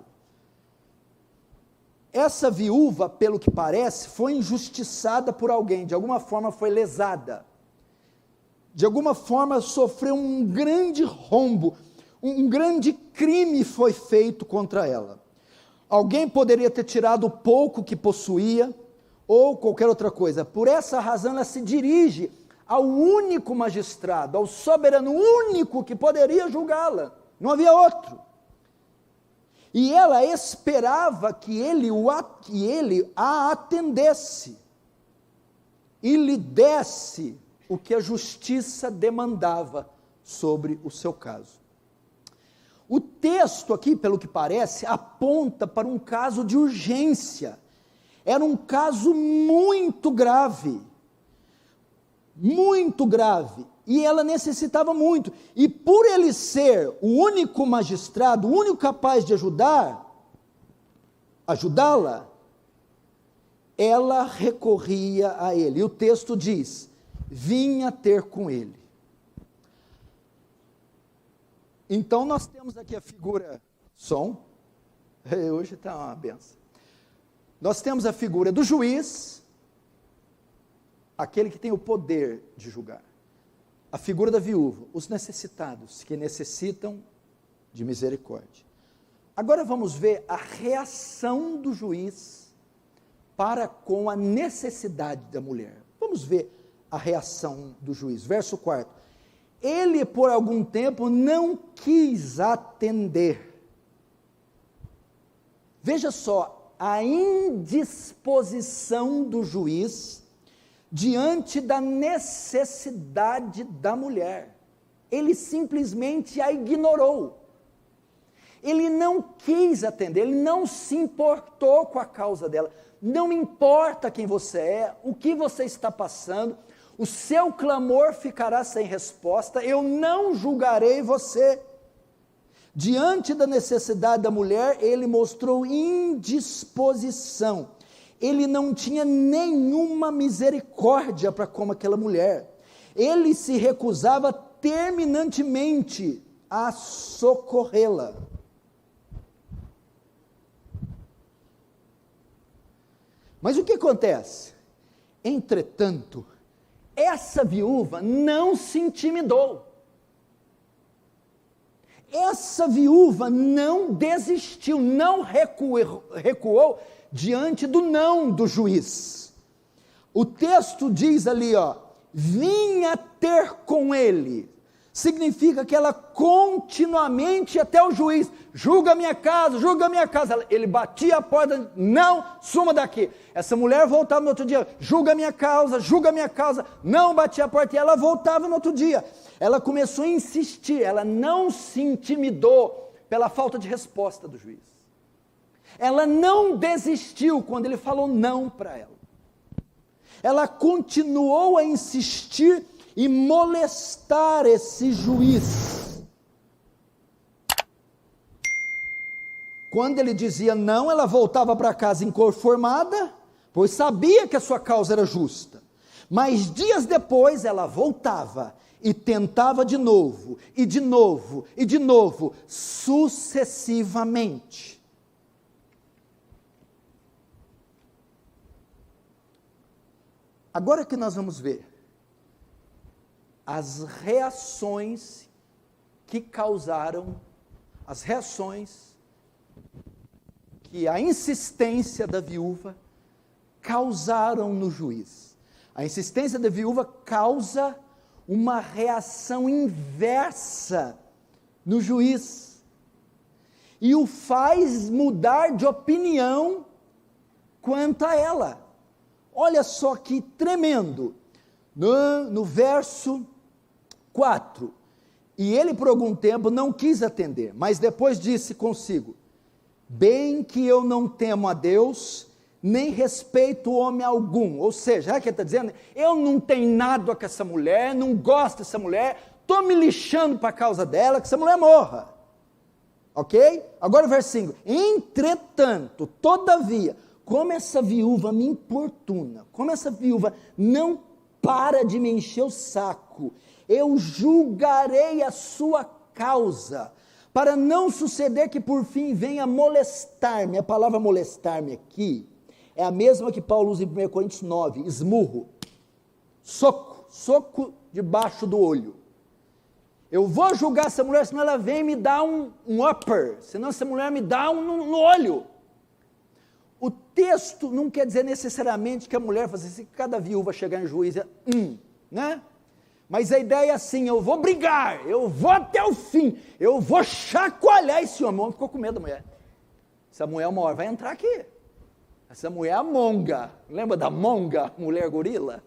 Essa viúva, pelo que parece, foi injustiçada por alguém, de alguma forma foi lesada, de alguma forma sofreu um grande rombo, um grande crime foi feito contra ela. Alguém poderia ter tirado o pouco que possuía, ou qualquer outra coisa. Por essa razão ela se dirige ao único magistrado, ao soberano único que poderia julgá-la, não havia outro. E ela esperava que ele a atendesse e lhe desse o que a justiça demandava sobre o seu caso. O texto aqui, pelo que parece, aponta para um caso de urgência. Era um caso muito grave, e ela necessitava muito, e por ele ser o único magistrado, o único capaz de ajudá-la, ela recorria a ele, e o texto diz, vinha ter com ele. Então nós temos aqui a figura, hoje está uma benção. Nós temos a figura do juiz, aquele que tem o poder de julgar. A figura da viúva, os necessitados, que necessitam de misericórdia. Agora vamos ver a reação do juiz para com a necessidade da mulher. Vamos ver a reação do juiz. Verso 4. Ele, por algum tempo, não quis atender. Veja só, a indisposição do juiz diante da necessidade da mulher. Ele simplesmente a ignorou. Ele não quis atender, ele não se importou com a causa dela. Não importa quem você é, o que você está passando, o seu clamor ficará sem resposta, eu não julgarei você. Diante da necessidade da mulher, ele mostrou indisposição. Ele não tinha nenhuma misericórdia para com aquela mulher. Ele se recusava terminantemente a socorrê-la. Mas o que acontece? Entretanto, essa viúva não se intimidou. Essa viúva não desistiu, não recuou diante do não do juiz. O texto diz ali, vinha ter com ele. significa que ela continuamente ia até o juiz, julga a minha casa, julga a minha casa. Ele batia a porta, não, suma daqui. Essa mulher voltava no outro dia, julga a minha causa, não, batia a porta, e ela voltava no outro dia. Ela começou a insistir, ela não se intimidou pela falta de resposta do juiz. Ela não desistiu quando ele falou não para ela. Ela continuou a insistir e molestar esse juiz. Quando ele dizia não, ela voltava para casa inconformada, pois sabia que a sua causa era justa. Mas dias depois ela voltava e tentava de novo, e de novo, e de novo, sucessivamente. Agora que nós vamos ver as reações que causaram, as reações que a insistência da viúva causaram no juiz. A insistência da viúva causa uma reação inversa no juiz e o faz mudar de opinião quanto a ela. Olha só que tremendo, no verso 4, e ele por algum tempo não quis atender, mas depois disse consigo, bem que eu não temo a Deus, nem respeito homem algum, ou seja, o que ele está dizendo, eu não tenho nada com essa mulher, não gosto dessa mulher, estou me lixando para a causa dela, que essa mulher morra, ok? Agora o verso 5, entretanto, todavia, como essa viúva me importuna, como essa viúva não para de me encher o saco, eu julgarei a sua causa, para não suceder que por fim venha molestar-me. A palavra molestar-me aqui, é a mesma que Paulo usa em 1 Coríntios 9, esmurro, soco debaixo do olho. Eu vou julgar essa mulher, senão ela vem me dar um upper, senão essa mulher me dá no olho. O texto não quer dizer necessariamente que a mulher faz assim, que cada viúva chegar em juiz, né? Mas a ideia é assim, eu vou brigar, eu vou até o fim, eu vou chacoalhar esse homem. O homem ficou com medo da mulher. Essa mulher uma hora vai entrar aqui. Essa mulher é a monga. Lembra da monga, mulher gorila?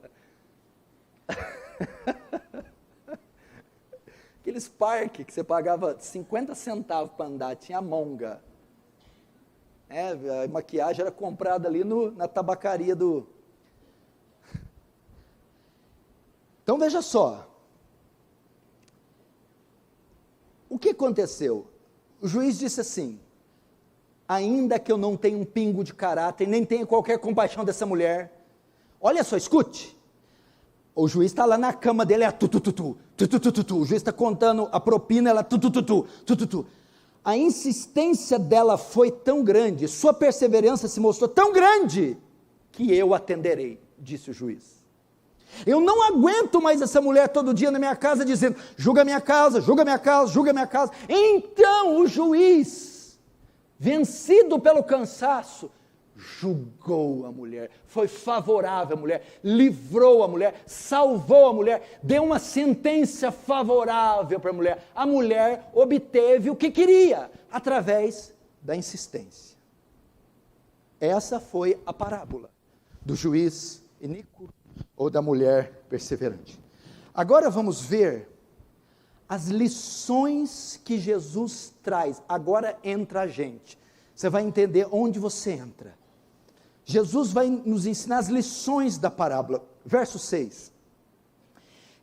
Aqueles parques que você pagava 50 centavos para andar, tinha a monga. A maquiagem era comprada ali na tabacaria do... Então veja só, o que aconteceu? O juiz disse assim, ainda que eu não tenha um pingo de caráter, nem tenha qualquer compaixão dessa mulher, olha só, escute, o juiz está lá na cama dele, o juiz está contando a propina, ela a insistência dela foi tão grande, sua perseverança se mostrou tão grande, que eu atenderei, disse o juiz. Eu não aguento mais essa mulher todo dia na minha casa dizendo, julga minha casa, julga minha casa, julga minha casa. Então o juiz, vencido pelo cansaço, julgou a mulher, foi favorável à mulher, livrou a mulher, salvou a mulher, deu uma sentença favorável para a mulher. A mulher obteve o que queria, através da insistência. Essa foi a parábola do juiz iníquo ou da mulher perseverante. Agora vamos ver as lições que Jesus traz. Agora entra a gente. Você vai entender onde você entra. Jesus vai nos ensinar as lições da parábola. Verso 6.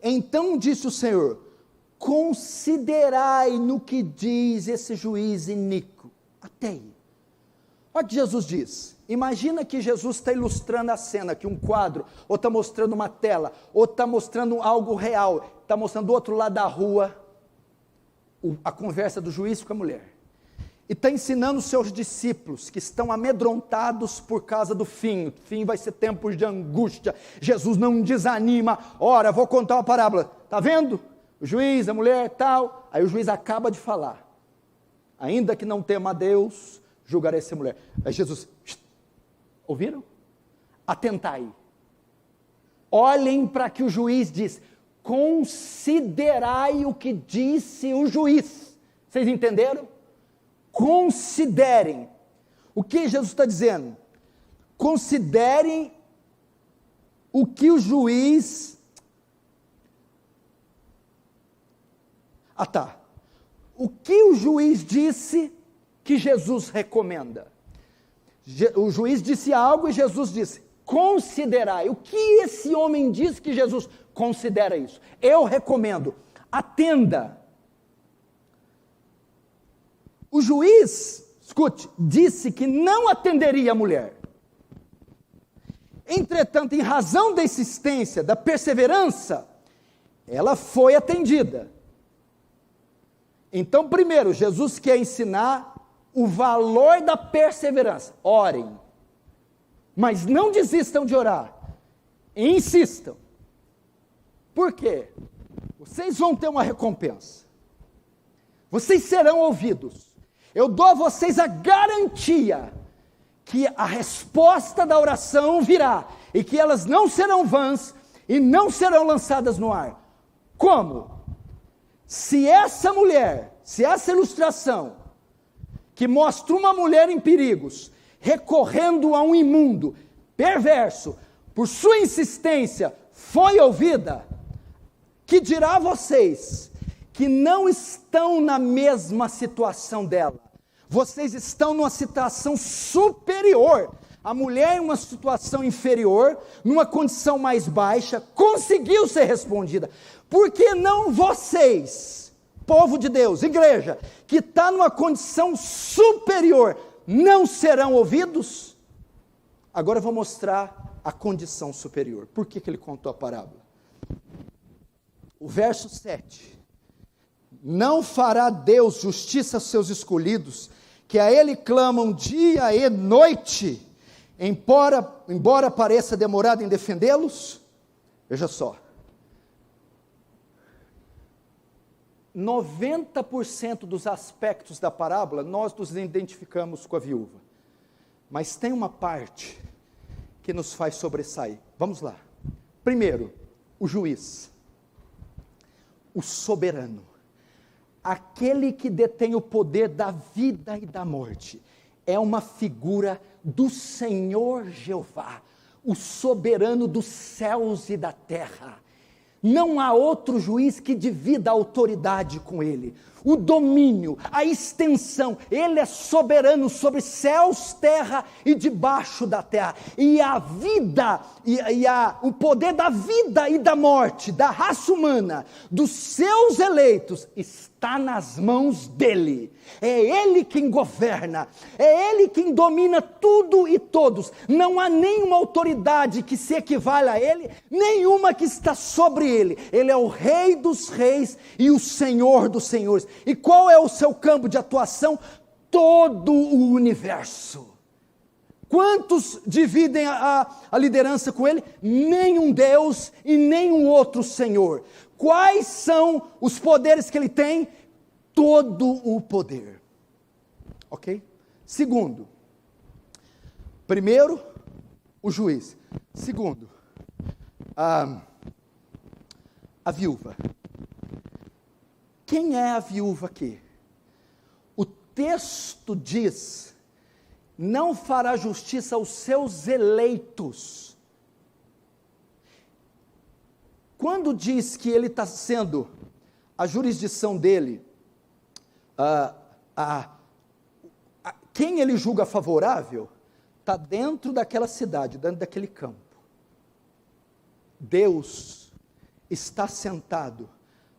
Então disse o Senhor, considerai no que diz esse juiz iníquo. Até aí. Olha o que Jesus diz. Imagina que Jesus está ilustrando a cena, que um quadro, ou está mostrando uma tela, ou está mostrando algo real, está mostrando do outro lado da rua, a conversa do juiz com a mulher. E está ensinando os seus discípulos, que estão amedrontados por causa do fim. O fim vai ser tempos de angústia. Jesus não desanima. Ora, vou contar uma parábola. Está vendo? O juiz, a mulher, tal. Aí o juiz acaba de falar. Ainda que não tema a Deus, julgarei essa mulher. Aí Jesus, ouviram? Atentai. Olhem para que o juiz diz. considerai o que disse o juiz. Vocês entenderam? Considerem. O que Jesus está dizendo? Considerem o que o juiz... O que o juiz disse que Jesus recomenda? O juiz disse algo e Jesus disse, considerai. O que esse homem disse que Jesus considera isso? Eu recomendo, atenda. O juiz, escute, disse que não atenderia a mulher. Entretanto, em razão da insistência, da perseverança, ela foi atendida. Então, primeiro, Jesus quer ensinar o valor da perseverança. Orem, mas não desistam de orar, insistam. Por quê? Vocês vão ter uma recompensa, vocês serão ouvidos. Eu dou a vocês a garantia que a resposta da oração virá, e que elas não serão vãs, e não serão lançadas no ar. Como? Se essa mulher, se essa ilustração, que mostra uma mulher em perigos, recorrendo a um imundo, perverso, por sua insistência, foi ouvida, que dirá a vocês, que não estão na mesma situação dela, vocês estão numa situação superior, a mulher em uma situação inferior, numa condição mais baixa, conseguiu ser respondida. Por que não vocês, povo de Deus, igreja, que está numa condição superior, não serão ouvidos? Agora eu vou mostrar a condição superior. Por que ele contou a parábola? O verso 7. Não fará Deus justiça aos seus escolhidos, que a Ele clamam dia e noite, embora pareça demorado em defendê-los? Veja só. 90% dos aspectos da parábola, nós nos identificamos com a viúva. Mas tem uma parte que nos faz sobressair. Vamos lá. Primeiro, o juiz. O soberano. Aquele que detém o poder da vida e da morte. É uma figura do Senhor Jeová, o soberano dos céus e da terra. Não há outro juiz que divida a autoridade com ele, o domínio, a extensão. Ele é soberano sobre céus, terra e debaixo da terra. E a vida, o poder da vida e da morte, da raça humana, dos seus eleitos, está nas mãos dele. É ele quem governa, é ele quem domina tudo e todos. Não há nenhuma autoridade que se equivale a ele, nenhuma que está sobre ele. Ele é o Rei dos reis e o Senhor dos senhores. E qual é o seu campo de atuação? Todo o universo. Quantos dividem a liderança com ele? Nenhum Deus e nenhum outro Senhor. Quais são os poderes que ele tem? Todo o poder. Ok? Segundo, primeiro, o juiz. Segundo, a viúva. Quem é a viúva aqui? O texto diz, não fará justiça aos seus eleitos. Quando diz que ele está sendo, a jurisdição dele, quem ele julga favorável, está dentro daquela cidade, dentro daquele campo. Deus está sentado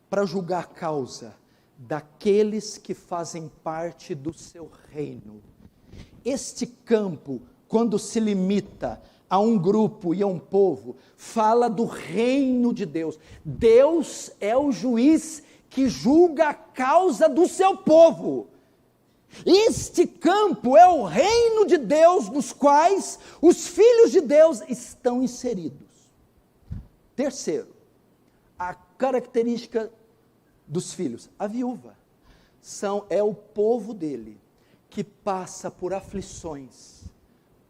para julgar a causa daqueles que fazem parte do seu reino. Este campo, quando se limita a um grupo e a um povo, fala do reino de Deus. Deus é o juiz que julga a causa do seu povo. Este campo é o reino de Deus, nos quais os filhos de Deus estão inseridos. Terceiro, a característica dos filhos, a viúva, é o povo dele, que passa por aflições,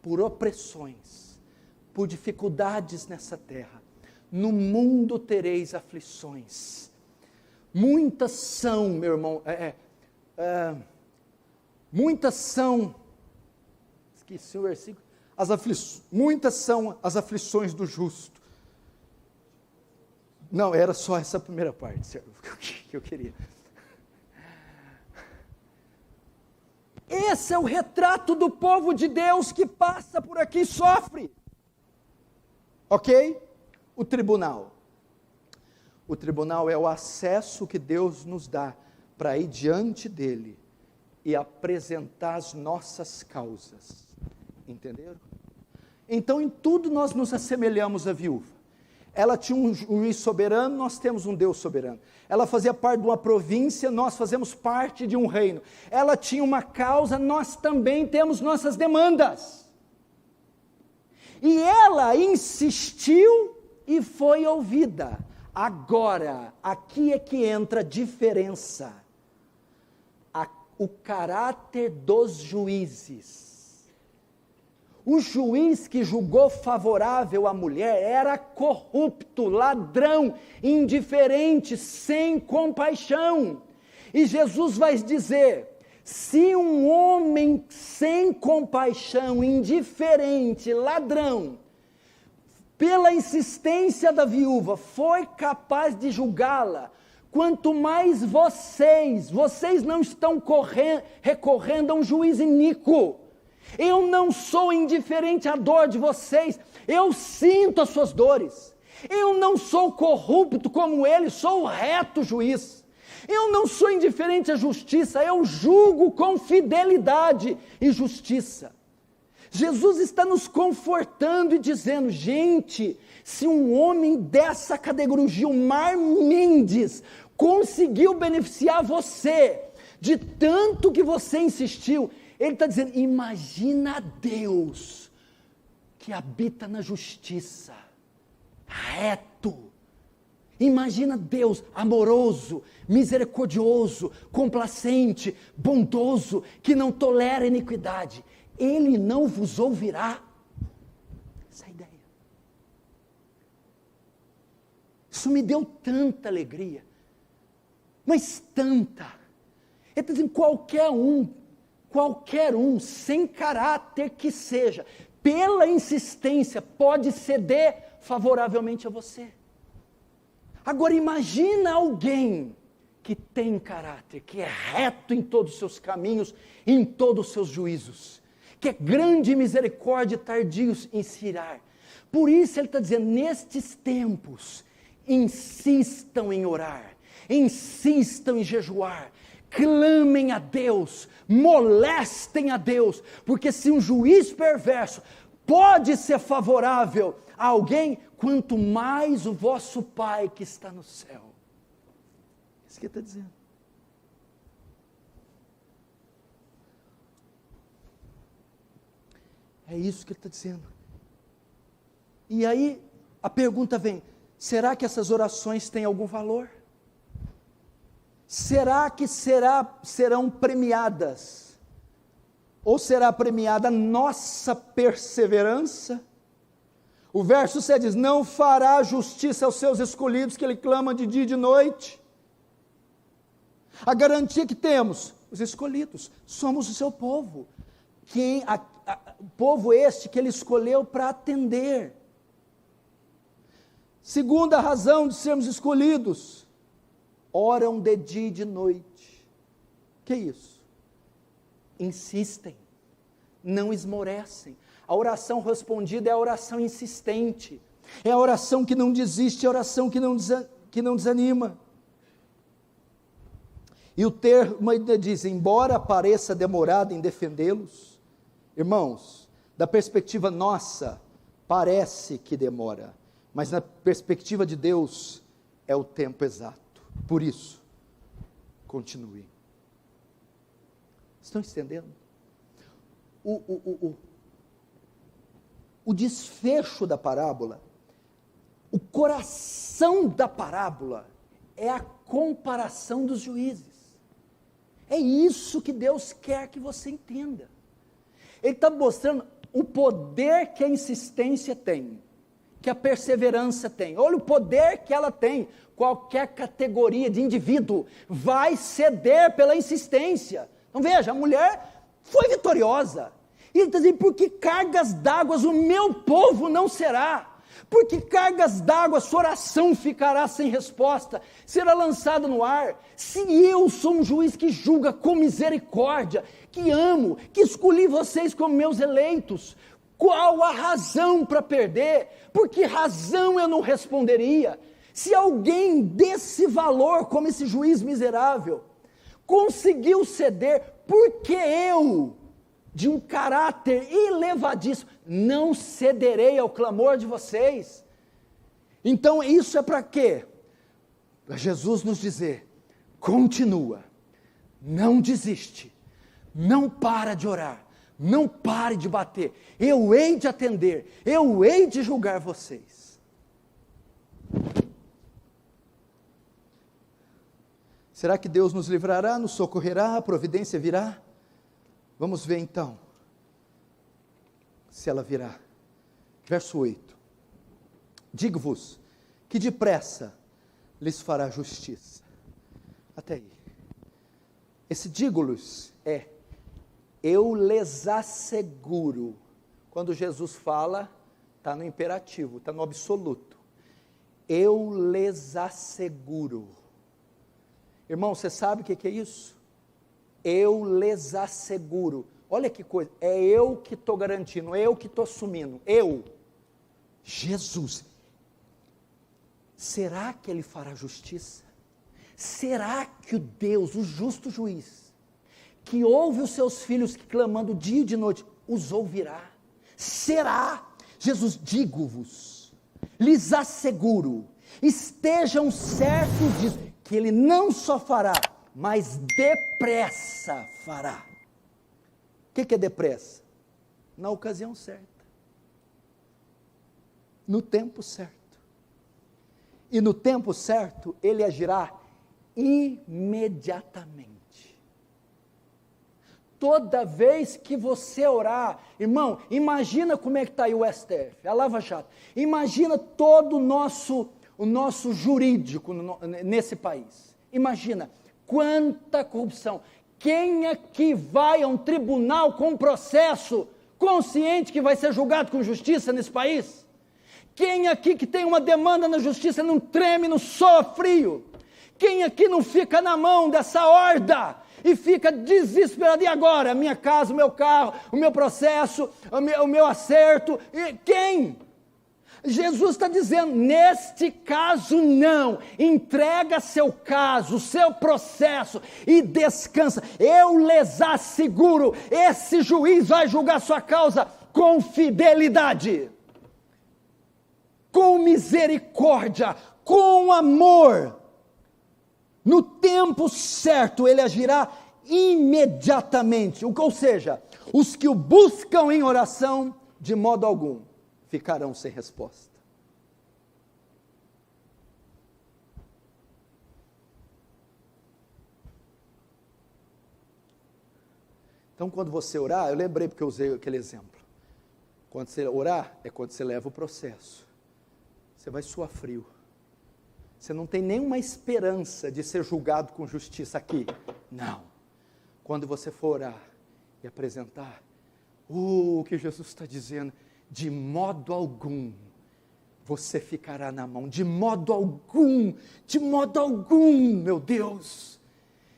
por opressões, por dificuldades nessa terra. no mundo tereis aflições. Muitas são, meu irmão, muitas são, esqueci o versículo, muitas são as aflições do justo. Não, era só essa primeira parte que eu queria. Esse é o retrato do povo de Deus que passa por aqui e sofre. Ok? O tribunal. O tribunal é o acesso que Deus nos dá para ir diante dele e apresentar as nossas causas. Entenderam? Então, em tudo nós nos assemelhamos à viúva. Ela tinha um juiz soberano, nós temos um Deus soberano. Ela fazia parte de uma província, nós fazemos parte de um reino. Ela tinha uma causa, nós também temos nossas demandas. E ela insistiu e foi ouvida. Agora, aqui é que entra a diferença. O caráter dos juízes. O juiz que julgou favorável à mulher era corrupto, ladrão, indiferente, sem compaixão. E Jesus vai dizer: se um homem sem compaixão, indiferente, ladrão, pela insistência da viúva, foi capaz de julgá-la, quanto mais vocês não estão recorrendo a um juiz iníquo. Eu não sou indiferente à dor de vocês, eu sinto as suas dores. Eu não sou corrupto como ele, sou o reto juiz. Eu não sou indiferente à justiça, eu julgo com fidelidade e justiça. Jesus está nos confortando e dizendo: gente, se um homem dessa categoria, o Gilmar Mendes, conseguiu beneficiar você, de tanto que você insistiu, ele está dizendo, imagina Deus, que habita na justiça, reto. Imagina Deus amoroso, misericordioso, complacente, bondoso, que não tolera iniquidade. Ele não vos ouvirá. Essa é a ideia. Isso me deu tanta alegria, mas tanta. Ele está dizendo, qualquer um, sem caráter que seja, pela insistência, pode ceder favoravelmente a você. Agora imagina alguém que tem caráter, que é reto em todos os seus caminhos, em todos os seus juízos, que é grande em misericórdia e tardio em se irar. Por isso ele está dizendo, nestes tempos, insistam em orar, insistam em jejuar, clamem a Deus, molestem a Deus, porque se um juiz perverso pode ser favorável a alguém, quanto mais o vosso Pai que está no céu. Isso que ele está dizendo. É isso que ele está dizendo. E aí a pergunta vem, será que essas orações têm algum valor? Será que serão premiadas? Ou será premiada a nossa perseverança? O verso 7 diz, não fará justiça aos seus escolhidos, que ele clama de dia e de noite. A garantia que temos, os escolhidos, somos o seu povo. O povo este que ele escolheu para atender. Segunda razão de sermos escolhidos, oram de dia e de noite. Que isso? Insistem, não esmorecem. A oração respondida é a oração insistente, é a oração que não desiste, é a oração que não desanima. E o termo ainda diz, embora pareça demorado em defendê-los, irmãos, da perspectiva nossa, parece que demora, mas na perspectiva de Deus, é o tempo exato. Por isso, continue. Estão entendendo? O desfecho da parábola, o coração da parábola, é a comparação dos juízes. É isso que Deus quer que você entenda. Ele está mostrando o poder que a insistência tem. que a perseverança tem, olha o poder que ela tem. Qualquer categoria de indivíduo vai ceder pela insistência. Então veja, a mulher foi vitoriosa. E ele está dizendo, porque cargas d'água o meu povo não será. Porque cargas d'água, sua oração ficará sem resposta, será lançada no ar. Se eu sou um juiz que julga com misericórdia, que amo, que escolhi vocês como meus eleitos, qual a razão para perder? Por que razão eu não responderia? Se alguém desse valor, como esse juiz miserável, conseguiu ceder, por que eu, de um caráter elevadíssimo, não cederei ao clamor de vocês? Então isso é para quê? Para Jesus nos dizer, continua, não desiste, não para de orar, não pare de bater, eu hei de atender, eu hei de julgar vocês. Será que Deus nos livrará, nos socorrerá, a providência virá? Vamos ver então, se ela virá. Verso 8, digo-vos, que depressa lhes fará justiça. Até aí, esse digo-lhes é, eu lhes asseguro. Quando Jesus fala, está no imperativo, está no absoluto, eu lhes asseguro. Irmão, você sabe o que é isso? Eu lhes asseguro, olha que coisa, é eu que estou garantindo, é eu que estou assumindo, eu, Jesus, será que Ele fará justiça? Será que o Deus, o justo juiz, que ouve os seus filhos clamando dia e de noite, os ouvirá? Será? Jesus, digo-vos, lhes asseguro, estejam certos disso, que Ele não só fará, mas depressa fará. O que é depressa? Na ocasião certa, no tempo certo, e no tempo certo Ele agirá imediatamente. Toda vez que você orar, irmão, imagina como é que está aí o STF, a Lava Jato, imagina todo o nosso jurídico nesse país, imagina, quanta corrupção. Quem aqui vai a um tribunal com um processo consciente que vai ser julgado com justiça nesse país? Quem aqui que tem uma demanda na justiça não treme, não soa frio? Quem aqui não fica na mão dessa horda e fica desesperado? E agora? A minha casa, o meu carro, o meu processo, o meu acerto? E quem? Jesus está dizendo, neste caso não, entrega seu caso, seu processo e descansa, eu lhes asseguro, esse juiz vai julgar sua causa com fidelidade, com misericórdia, com amor, no tempo certo ele agirá imediatamente, ou seja, os que o buscam em oração, de modo algum ficarão sem resposta. Então, quando você orar, eu lembrei porque eu usei aquele exemplo. Quando você orar, é quando você leva o processo. Você vai suar frio. Você não tem nenhuma esperança de ser julgado com justiça aqui. Não. Quando você for orar e apresentar, o que Jesus está dizendo, de modo algum você ficará na mão, de modo algum, meu Deus,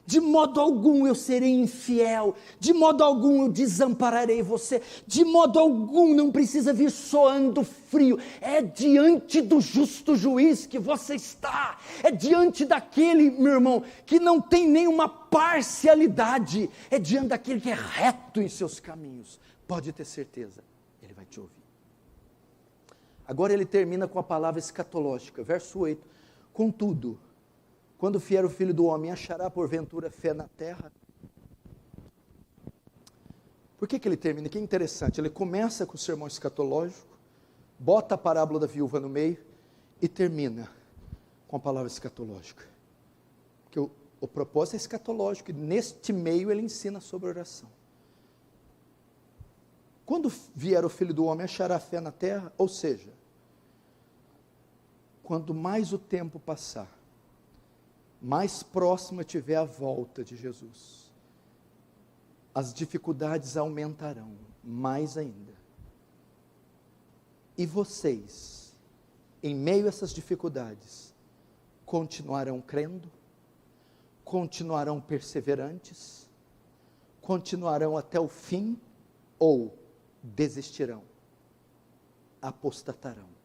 de modo algum eu serei infiel, de modo algum eu desampararei você, de modo algum, não precisa vir soando frio, é diante do justo juiz que você está, é diante daquele, meu irmão, que não tem nenhuma parcialidade, é diante daquele que é reto em seus caminhos, pode ter certeza, ele vai te ouvir. Agora ele termina com a palavra escatológica, verso 8, contudo, quando vier o Filho do Homem, achará porventura fé na terra? Por que ele termina? Que interessante, ele começa com o sermão escatológico, bota a parábola da viúva no meio, e termina com a palavra escatológica, porque o propósito é escatológico, e neste meio ele ensina sobre oração. Quando vier o Filho do Homem, achará fé na terra? Ou seja, quanto mais o tempo passar, mais próxima tiver a volta de Jesus, as dificuldades aumentarão mais ainda. E vocês, em meio a essas dificuldades, continuarão crendo, continuarão perseverantes, continuarão até o fim, ou desistirão, apostatarão.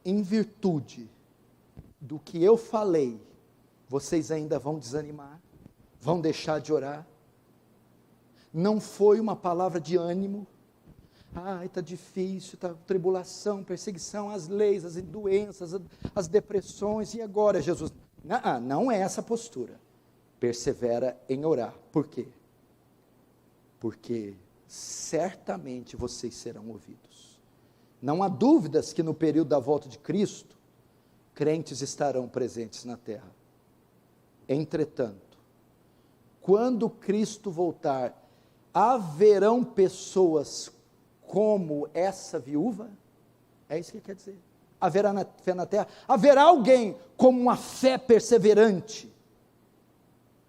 Em virtude do que eu falei, vocês ainda vão desanimar, vão deixar de orar. Não foi uma palavra de ânimo. Ai, está difícil, está tribulação, perseguição, as leis, as doenças, as depressões, e agora, Jesus? Não é essa postura. Persevera em orar. Por quê? Porque certamente vocês serão ouvidos. Não há dúvidas que no período da volta de Cristo, crentes estarão presentes na terra. Entretanto, quando Cristo voltar, haverão pessoas como essa viúva? É isso que ele quer dizer. Haverá fé na terra? Haverá alguém como uma fé perseverante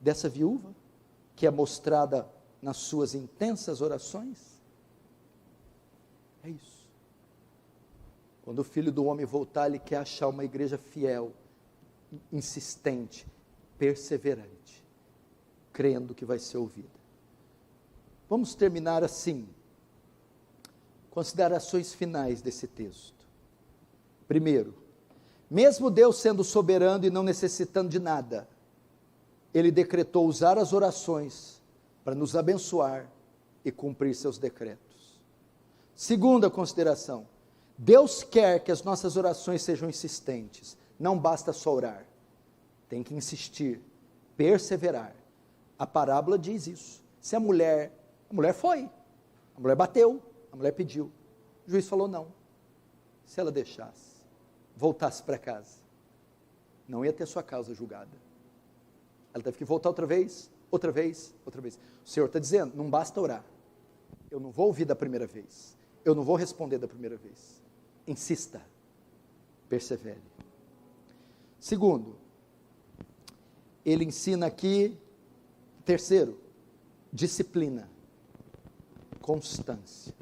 dessa viúva, que é mostrada nas suas intensas orações? É isso. Quando o Filho do Homem voltar, ele quer achar uma igreja fiel, insistente, perseverante, crendo que vai ser ouvida. Vamos terminar assim. Considerações finais desse texto. Primeiro, mesmo Deus sendo soberano e não necessitando de nada, Ele decretou usar as orações para nos abençoar e cumprir seus decretos. Segunda consideração, Deus quer que as nossas orações sejam insistentes, não basta só orar, tem que insistir, perseverar. A parábola diz isso. Se a mulher foi, a mulher bateu, a mulher pediu, o juiz falou não. Se ela deixasse, voltasse para casa, não ia ter sua causa julgada. Ela teve que voltar outra vez, outra vez, outra vez. O Senhor está dizendo, não basta orar, eu não vou ouvir da primeira vez, eu não vou responder da primeira vez. Insista, persevere. Segundo, ele ensina aqui, terceiro, disciplina, constância.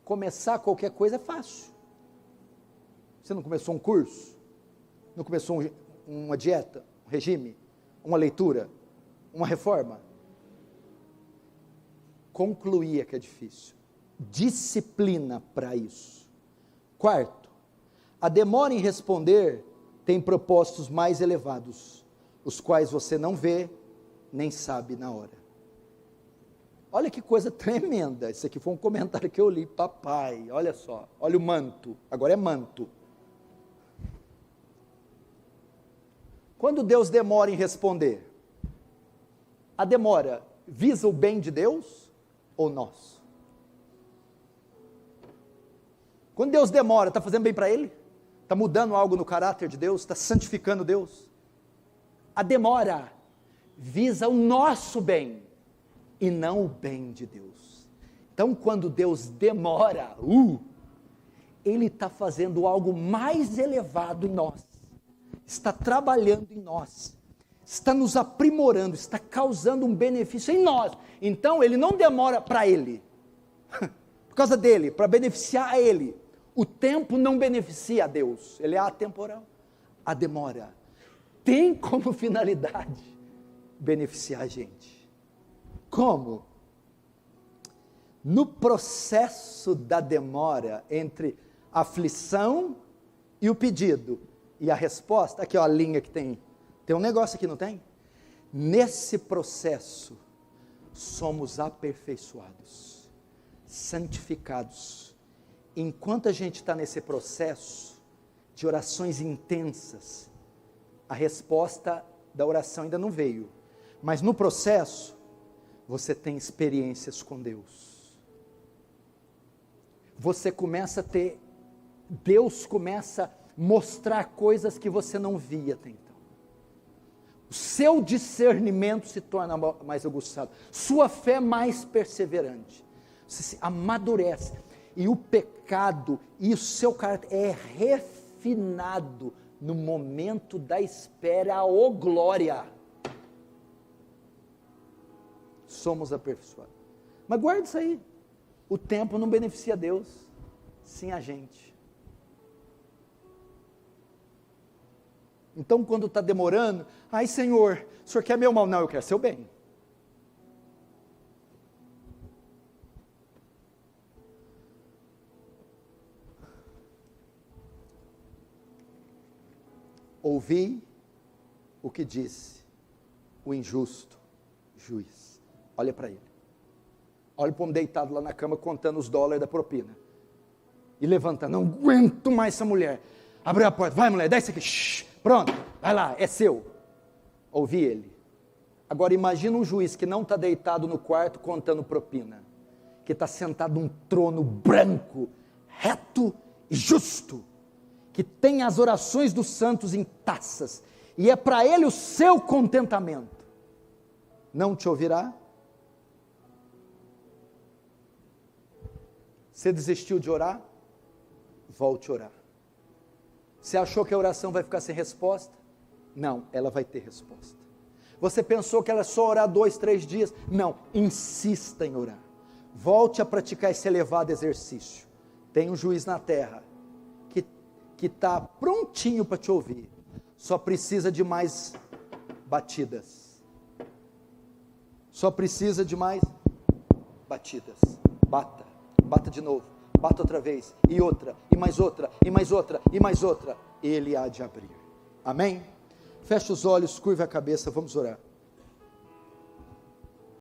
Começar qualquer coisa é fácil. Você não começou um curso? Não começou uma dieta, um regime, uma leitura, uma reforma? Concluir é que é difícil. Disciplina para isso. Quarto, a demora em responder tem propósitos mais elevados, os quais você não vê, nem sabe na hora. Olha que coisa tremenda, isso aqui foi um comentário que eu li, papai, olha só, olha o manto, agora é manto. Quando Deus demora em responder, a demora visa o bem de Deus ou nós? Quando Deus demora, está fazendo bem para Ele? Está mudando algo no caráter de Deus? Está santificando Deus? A demora visa o nosso bem e não o bem de Deus. Então, quando Deus demora, Ele está fazendo algo mais elevado em nós, está trabalhando em nós, está nos aprimorando, está causando um benefício em nós. Então, Ele não demora para Ele, por causa dele, para beneficiar a Ele. O tempo não beneficia a Deus, Ele é atemporal. A demora tem como finalidade beneficiar a gente. Como? No processo da demora entre a aflição e o pedido e a resposta, aqui ó, a linha que tem um negócio aqui, não tem? Nesse processo somos aperfeiçoados, santificados. Enquanto a gente está nesse processo de orações intensas, a resposta da oração ainda não veio, mas no processo você tem experiências com Deus. Você começa a ter, Deus começa a mostrar coisas que você não via até então. O seu discernimento se torna mais aguçado, sua fé mais perseverante, você se amadurece, e o pecado e o seu caráter é refinado no momento da espera, ô glória. Somos aperfeiçoados. Mas guarda isso aí, o tempo não beneficia Deus, sim a gente. Então quando está demorando, ai Senhor, o Senhor quer meu mal? Não, eu quero seu bem. Ouvi o que disse o injusto juiz. Olha para ele. Olha para o homem deitado lá na cama contando os dólares da propina. E levantando, não aguento mais essa mulher. Abriu a porta, vai mulher, dá isso aqui. Shhh, pronto, vai lá, é seu. Ouvi ele. Agora imagina um juiz que não está deitado no quarto contando propina. Que está sentado num trono branco, reto e justo. Que tem as orações dos santos em taças, e é para ele o seu contentamento, não te ouvirá? Você desistiu de orar? Volte a orar. Você achou que a oração vai ficar sem resposta? Não, ela vai ter resposta. Você pensou que era só orar 2, 3 dias? Não, insista em orar. Volte a praticar esse elevado exercício. Tem um juiz na terra, que está prontinho para te ouvir, só precisa de mais batidas, só precisa de mais batidas, bata de novo, bata outra vez, e outra, e mais outra, e mais outra, e mais outra, ele há de abrir, amém? Feche os olhos, curva a cabeça, vamos orar.